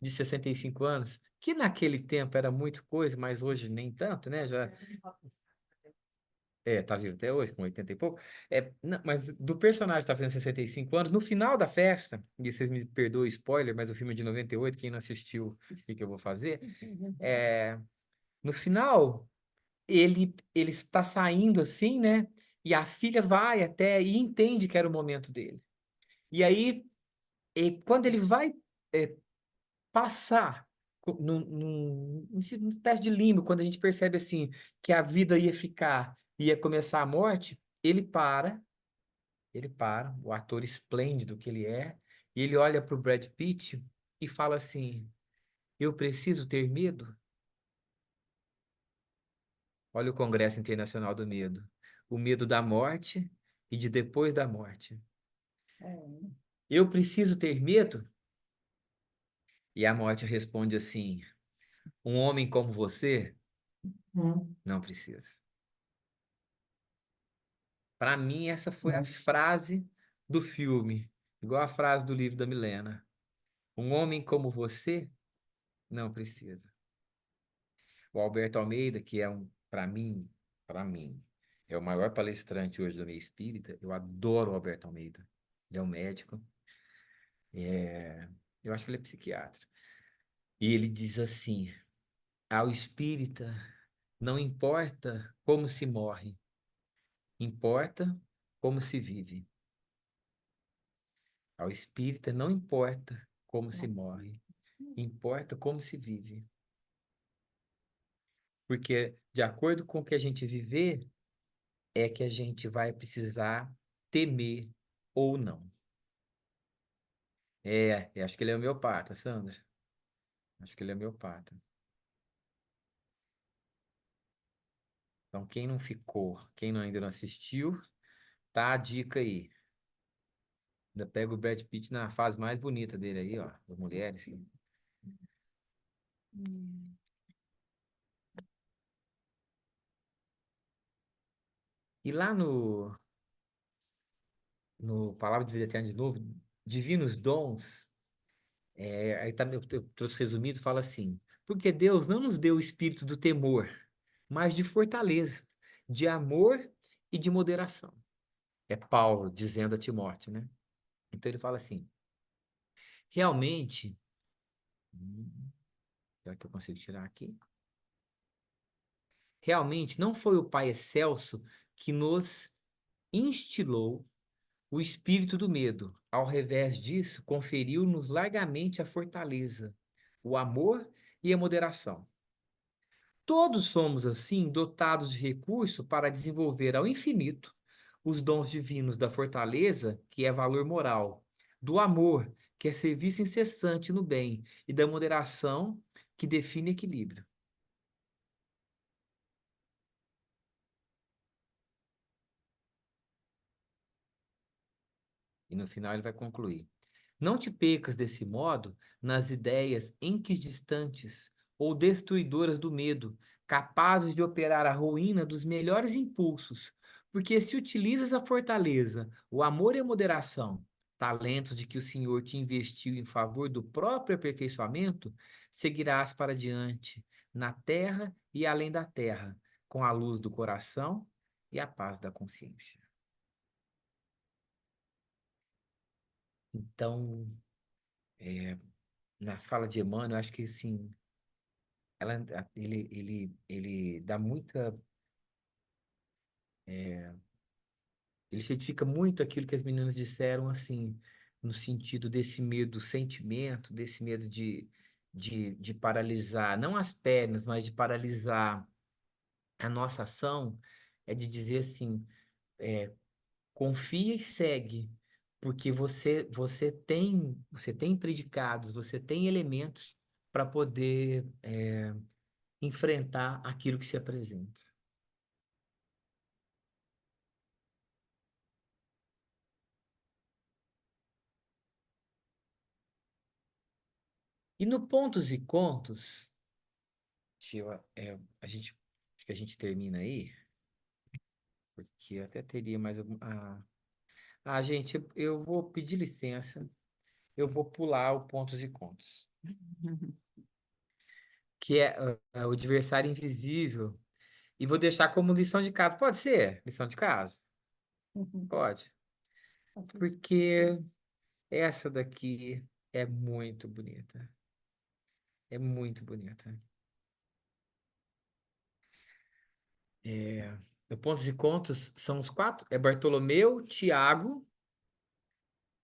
Speaker 2: de 65 anos, que naquele tempo era muito coisa, mas hoje nem tanto, né? Já tá vivo até hoje, com 80 e pouco. Mas do personagem que tá fazendo 65 anos, no final da festa, e vocês me perdoem o spoiler, mas o filme é de 98, quem não assistiu, o que que eu vou fazer? É, no final, ele está saindo assim, né? E a filha vai até e entende que era o momento dele. E aí, quando ele vai é, passar num teste de limbo, quando a gente percebe assim que a vida ia ficar, ia começar a morte, ele para, o ator esplêndido que ele é, e ele olha para o Brad Pitt e fala assim: eu preciso ter medo? Olha o Congresso Internacional do Medo. O medo da morte e de depois da morte. Eu preciso ter medo? E a morte responde assim: um homem como você não precisa. Para mim, essa foi a frase do filme, igual a frase do livro da Milena. Um homem como você não precisa. O Alberto Almeida, que é para mim, é o maior palestrante hoje do meio espírita. Eu adoro o Alberto Almeida. Ele é um médico. Eu acho que ele é psiquiatra. E ele diz assim: ao espírita não importa como se morre, importa como se vive. Ao espírita não importa como se morre, importa como se vive. Porque de acordo com o que a gente viver, é que a gente vai precisar temer ou não. Eu acho que ele é homeopata, Sandra. Acho que ele é homeopata. Então, quem não ficou, ainda não assistiu, tá a dica aí. Ainda pega o Brad Pitt na fase mais bonita dele aí, ó, das mulheres. E lá no Palavra de Vida Eterna de novo, Divinos Dons, aí tá, eu trouxe resumido, fala assim: porque Deus não nos deu o espírito do temor, mas de fortaleza, de amor e de moderação. É Paulo dizendo a Timóteo, né? Então ele fala assim: realmente, será que eu consigo tirar aqui? Realmente não foi o Pai Excelso que nos instilou o espírito do medo. Ao revés disso, conferiu-nos largamente a fortaleza, o amor e a moderação. Todos somos, assim, dotados de recurso para desenvolver ao infinito os dons divinos da fortaleza, que é valor moral, do amor, que é serviço incessante no bem, e da moderação, que define equilíbrio. E no final ele vai concluir: não te percas desse modo nas ideias equidistantes ou destruidoras do medo, capazes de operar a ruína dos melhores impulsos, porque se utilizas a fortaleza, o amor e a moderação, talentos de que o Senhor te investiu em favor do próprio aperfeiçoamento, seguirás para diante, na terra e além da terra, com a luz do coração e a paz da consciência. Então, nas falas de Emmanuel, eu acho que assim, ele dá muita. Ele certifica muito aquilo que as meninas disseram, assim, no sentido desse medo do sentimento, desse medo de paralisar, não as pernas, mas de paralisar a nossa ação, é de dizer assim: confia e segue, porque você tem predicados, você tem elementos para poder enfrentar aquilo que se apresenta. E no Pontos e Contos, que acho que a gente termina aí, porque até teria mais algum. Gente, eu vou pedir licença, eu vou pular o Pontos e Contos, que é o adversário invisível, e vou deixar como lição de casa. Pode ser? Lição de casa? Pode. Porque essa daqui é muito bonita. É muito bonita. O Pontos e Contos são os quatro. É Bartolomeu, Tiago,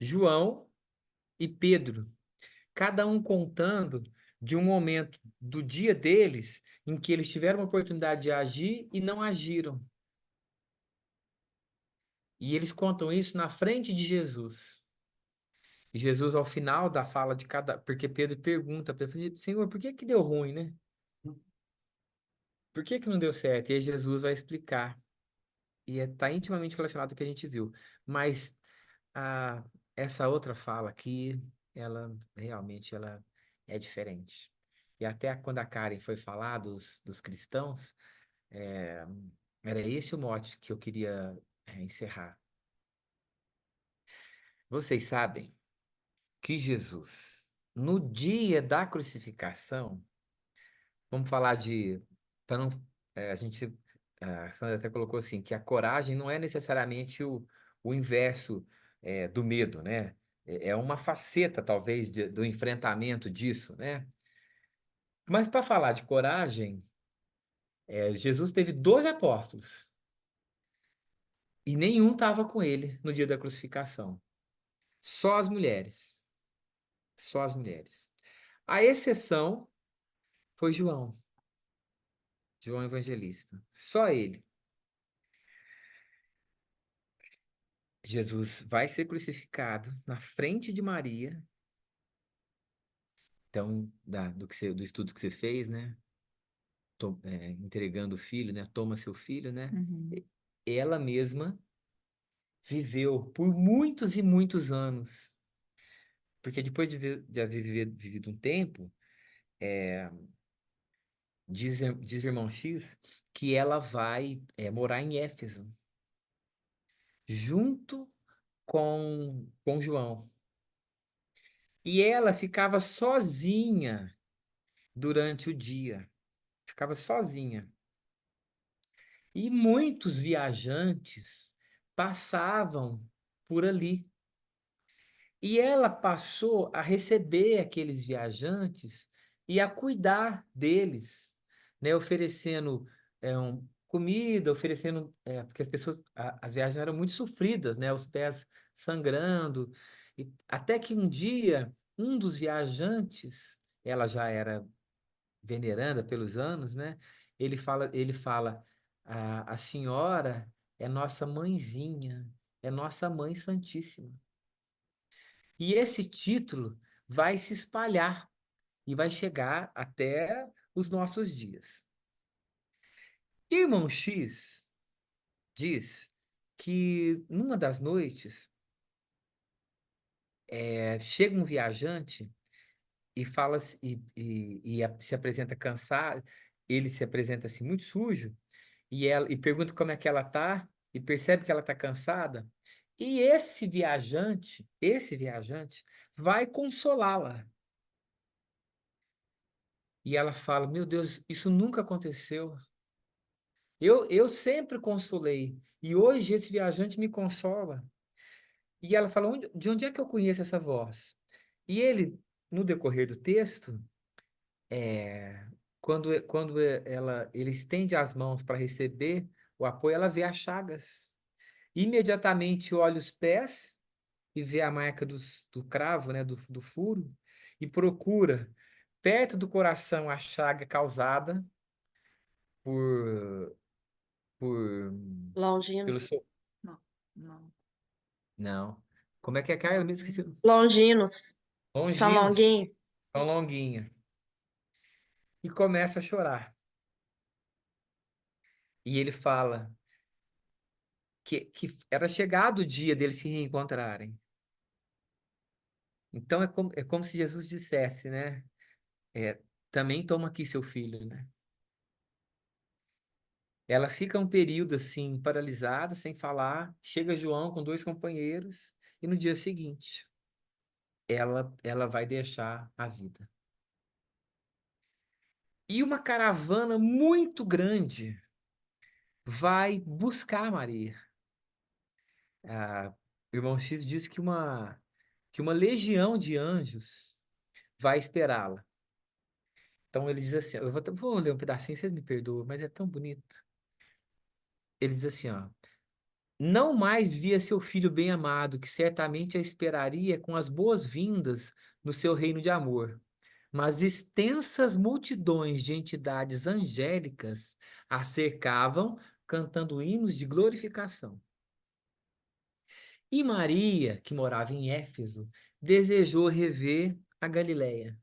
Speaker 2: João e Pedro. Cada um contando de um momento do dia deles em que eles tiveram a oportunidade de agir e não agiram. E eles contam isso na frente de Jesus. E Jesus, ao final da fala de cada. Porque Pedro pergunta para ele: Senhor, por que que deu ruim, né? Por que que não deu certo? E aí Jesus vai explicar. E está intimamente relacionado ao que a gente viu. Mas essa outra fala aqui, ela realmente ela é diferente. E até quando a Karen foi falar dos cristãos, é, era esse o mote que eu queria encerrar. Vocês sabem que Jesus, no dia da crucificação, vamos falar de, para não, a gente, a Sandra até colocou assim, que a coragem não é necessariamente o inverso do medo, né? É uma faceta, talvez, do enfrentamento disso, né? Mas para falar de coragem, Jesus teve 12 apóstolos e nenhum estava com ele no dia da crucificação. Só as mulheres. Só as mulheres. A exceção foi João, João Evangelista. Só ele. Jesus vai ser crucificado na frente de Maria. Então, do estudo que você fez, né? Entregando o filho, né? Toma seu filho, né?
Speaker 4: Uhum.
Speaker 2: Ela mesma viveu por muitos e muitos anos. Porque depois de haver vivido um tempo, diz o irmão X que ela vai morar em Éfeso, junto com João. E ela ficava sozinha durante o dia. Ficava sozinha. E muitos viajantes passavam por ali. E ela passou a receber aqueles viajantes e a cuidar deles, né? Oferecendo comida, oferecendo, porque as pessoas, as viagens eram muito sofridas, né? Os pés sangrando. E até que um dia, um dos viajantes, ela já era veneranda pelos anos, né? Ele fala, a senhora é nossa mãezinha, é nossa mãe santíssima. E esse título vai se espalhar e vai chegar até os nossos dias. Irmão X diz que numa das noites chega um viajante e fala se apresenta cansado, ele se apresenta assim muito sujo e pergunta como é que ela tá e percebe que ela tá cansada. E esse viajante vai consolá-la. E ela fala: Meu Deus, isso nunca aconteceu. Eu sempre consolei. E hoje esse viajante me consola. E ela fala: De onde é que eu conheço essa voz? E ele, no decorrer do texto, é, ele estende as mãos para receber o apoio, ela vê as chagas. Imediatamente olha os pés e vê a marca do cravo, né, do furo, e procura, perto do coração, a chaga causada por, por, pelo
Speaker 10: Longinos.
Speaker 2: seu...
Speaker 4: Não, não.
Speaker 2: Não. Como é que é? Eu me esqueci.
Speaker 10: Longinos. São
Speaker 2: Longinos.
Speaker 10: longuinhos.
Speaker 2: São longuinha. E começa a chorar. E ele fala que era chegado o dia deles se reencontrarem. Então é como se Jesus dissesse, né? Também toma aqui seu filho, né? Ela fica um período assim, paralisada, sem falar. Chega João com 2 companheiros, e no dia seguinte, ela vai deixar a vida. E uma caravana muito grande vai buscar Maria. O irmão X diz que uma legião de anjos vai esperá-la. Então ele diz assim, eu vou ler um pedacinho, vocês me perdoam, mas é tão bonito. Ele diz assim, ó: Não mais via seu filho bem-amado, que certamente a esperaria com as boas-vindas no seu reino de amor. Mas extensas multidões de entidades angélicas a cercavam, cantando hinos de glorificação. E Maria, que morava em Éfeso, desejou rever a Galileia.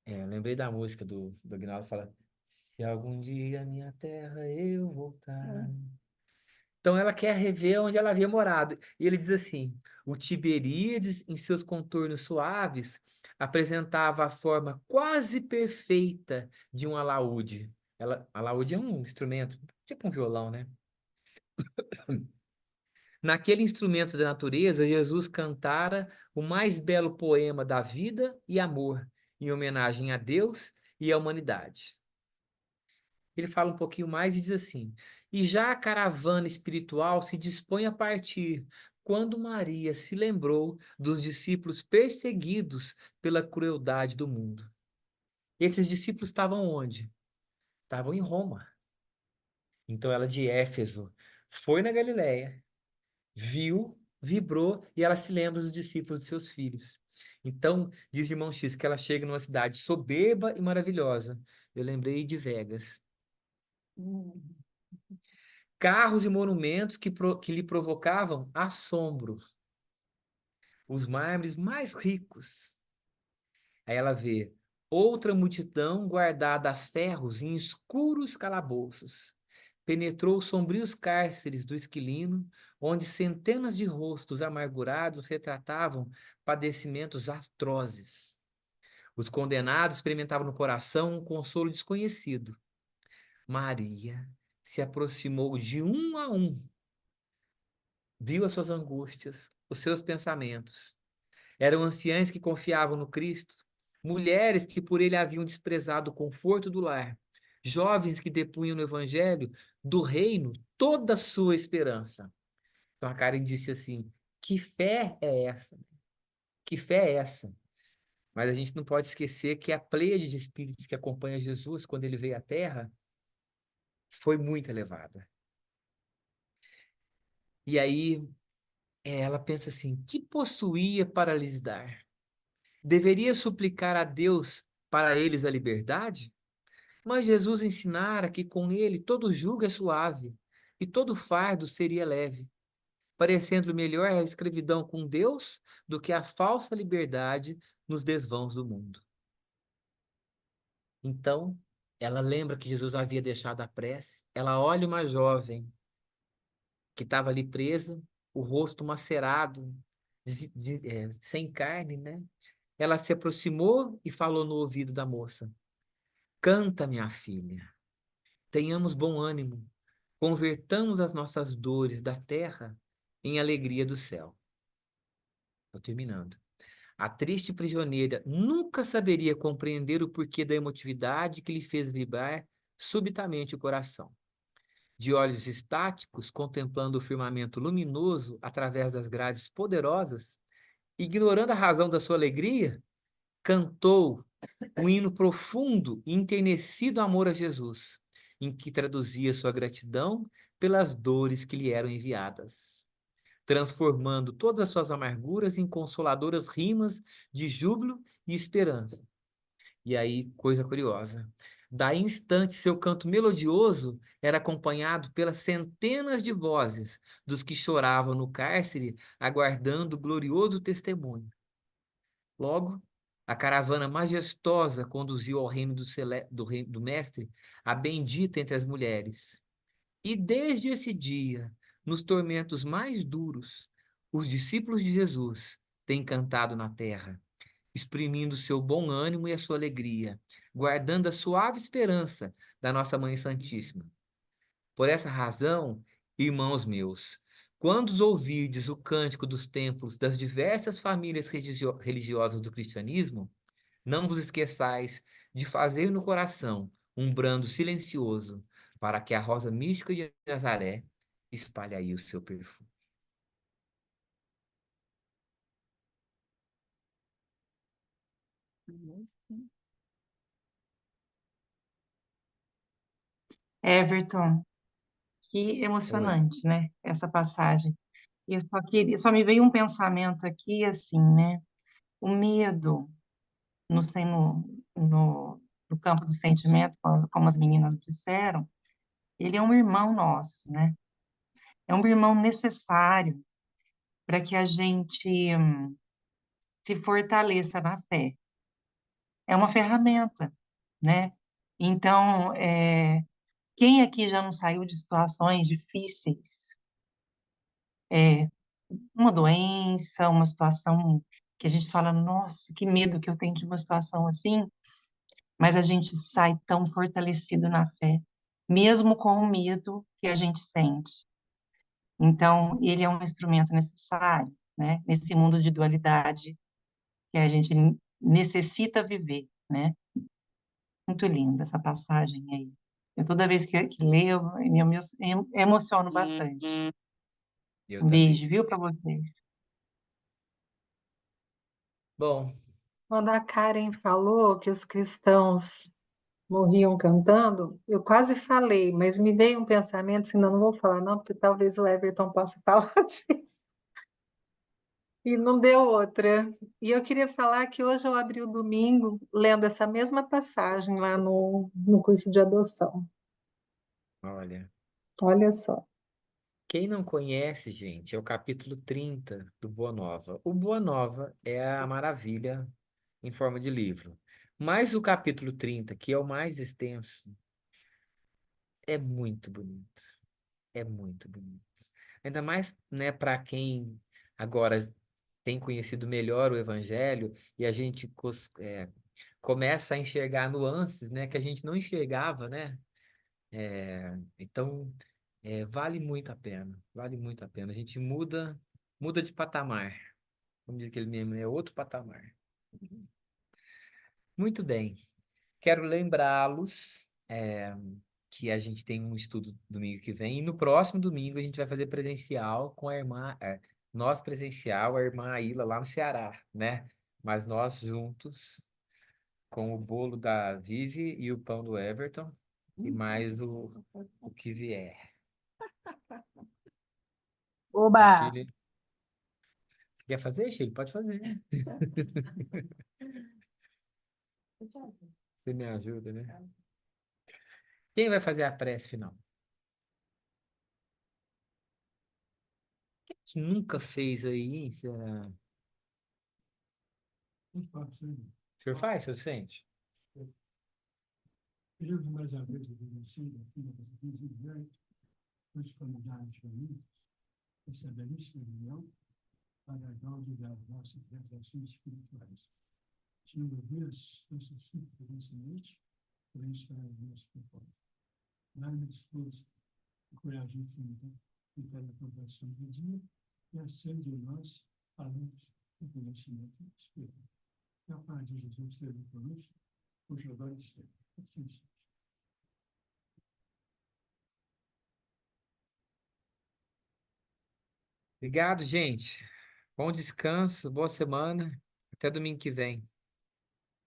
Speaker 2: Lembrei da música do Aguinaldo, fala: Se algum dia minha terra eu voltar. Então ela quer rever onde ela havia morado. E ele diz assim: o Tiberíades, em seus contornos suaves, apresentava a forma quase perfeita de um alaúde. Alaúde é um instrumento, tipo um violão, né? Naquele instrumento da natureza, Jesus cantara o mais belo poema da vida e amor, em homenagem a Deus e à humanidade. Ele fala um pouquinho mais e diz assim: e já a caravana espiritual se dispõe a partir, quando Maria se lembrou dos discípulos perseguidos pela crueldade do mundo. Esses discípulos estavam onde? Estavam em Roma. Então ela de Éfeso foi na Galileia, viu, vibrou e ela se lembra dos discípulos de seus filhos. Então, diz irmão X que ela chega numa cidade soberba e maravilhosa. Eu lembrei de Vegas. Carros e monumentos que lhe provocavam assombro. Os mármores mais ricos. Aí ela vê outra multidão guardada a ferros em escuros calabouços. Penetrou os sombrios cárceres do Esquilino, onde centenas de rostos amargurados retratavam padecimentos atrozes. Os condenados experimentavam no coração um consolo desconhecido. Maria se aproximou de um a um, viu as suas angústias, os seus pensamentos. Eram anciãs que confiavam no Cristo, mulheres que por ele haviam desprezado o conforto do lar, jovens que depunham no Evangelho do reino toda a sua esperança. Então a Karen disse assim: que fé é essa? Que fé é essa? Mas a gente não pode esquecer que a pleiade de espíritos que acompanha Jesus quando ele veio à Terra foi muito elevada. E aí ela pensa assim: que possuía para lhes dar? Deveria suplicar a Deus para eles a liberdade? Mas Jesus ensinara que com ele todo jugo é suave e todo fardo seria leve, parecendo melhor a escravidão com Deus do que a falsa liberdade nos desvãos do mundo. Então, ela lembra que Jesus havia deixado a prece, ela olha uma jovem que estava ali presa, o rosto macerado, sem carne, né? Ela se aproximou e falou no ouvido da moça: canta, minha filha, tenhamos bom ânimo, convertamos as nossas dores da terra em alegria do céu. Estou terminando. A triste prisioneira nunca saberia compreender o porquê da emotividade que lhe fez vibrar subitamente o coração. De olhos estáticos, contemplando o firmamento luminoso através das grades poderosas, ignorando a razão da sua alegria, cantou um hino profundo e enternecido amor a Jesus, em que traduzia sua gratidão pelas dores que lhe eram enviadas, transformando todas as suas amarguras em consoladoras rimas de júbilo e esperança. E aí, coisa curiosa, daí em instante seu canto melodioso era acompanhado pelas centenas de vozes dos que choravam no cárcere, aguardando o glorioso testemunho. Logo, a caravana majestosa conduziu ao reino do Mestre a bendita entre as mulheres. E desde esse dia, nos tormentos mais duros, os discípulos de Jesus têm cantado na terra, exprimindo seu bom ânimo e a sua alegria, guardando a suave esperança da nossa Mãe Santíssima. Por essa razão, irmãos meus, quando ouvirdes o cântico dos templos das diversas famílias religiosas do cristianismo, não vos esqueçais de fazer no coração um brando silencioso, para que a rosa mística de Nazaré espalhe aí o seu perfume.
Speaker 10: Everton, que
Speaker 2: Oi.
Speaker 10: emocionante, né? Essa passagem. E eu só me veio um pensamento aqui, assim, né? O medo no, sen- no campo do sentimento, como as meninas disseram, ele é um irmão nosso, né? É um irmão necessário para que a gente se fortaleça na fé. É uma ferramenta, né? Então, quem aqui já não saiu de situações difíceis, é, uma doença, uma situação que a gente fala, nossa, que medo que eu tenho de uma situação assim, mas a gente sai tão fortalecido na fé, mesmo com o medo que a gente sente. Então, ele é um instrumento necessário, né, nesse mundo de dualidade que a gente necessita viver, né? Muito linda essa passagem aí. Eu, toda vez que leio, eu me emociono bastante.
Speaker 2: Eu
Speaker 10: Um
Speaker 2: também.
Speaker 10: beijo, viu, para vocês.
Speaker 2: Bom,
Speaker 6: Quando a Karen falou que os cristãos morriam cantando, eu quase falei, mas me veio um pensamento, assim, não vou falar não, porque talvez o Everton possa falar disso. E não deu outra. E eu queria falar que hoje eu abri o domingo lendo essa mesma passagem lá no curso de adoção.
Speaker 2: olha.
Speaker 6: Olha só.
Speaker 2: Quem não conhece, gente, é o capítulo 30 do Boa Nova. O Boa Nova é a maravilha em forma de livro. Mas o capítulo 30, que é o mais extenso, é muito bonito. É muito bonito. Ainda mais, né, para quem agora tem conhecido melhor o Evangelho e a gente começa a enxergar nuances, né, que a gente não enxergava, né? Então, vale muito a pena. Vale muito a pena. A gente muda de patamar. Como diz aquele meme, é outro patamar. Muito bem. Quero lembrá-los, que a gente tem um estudo domingo que vem, e no próximo domingo a gente vai fazer presencial com a irmã, nós presencial, a irmã Aila lá no Ceará, né? Mas nós juntos, com o bolo da Vivi e o pão do Everton, e mais o que vier. A
Speaker 10: Oba!
Speaker 2: Chile, você quer fazer, Chile? Pode fazer. Você me ajuda, né? Quem vai fazer a prece final? Que nunca fez aí, hein? Será?
Speaker 9: Não pode ser.
Speaker 2: O senhor faz, senhor Vicente?
Speaker 9: Queremos mais uma vez reconhecido aqui na Presidência de Direito, os familiares reunidos, essa belíssima reunião, para a causa das nossas realizações espirituais. Senhor Deus, nossa súplica nessa noite, por isso é o nosso propósito. Dá-nos todos coragem infinita e pela compreensão do dia e acende em nós a luz do conhecimento espiritual. Que a paz de Jesus seja conosco, hoje, agora e sempre. Assim seja.
Speaker 2: Obrigado, gente. Bom descanso, boa semana. Até domingo que vem.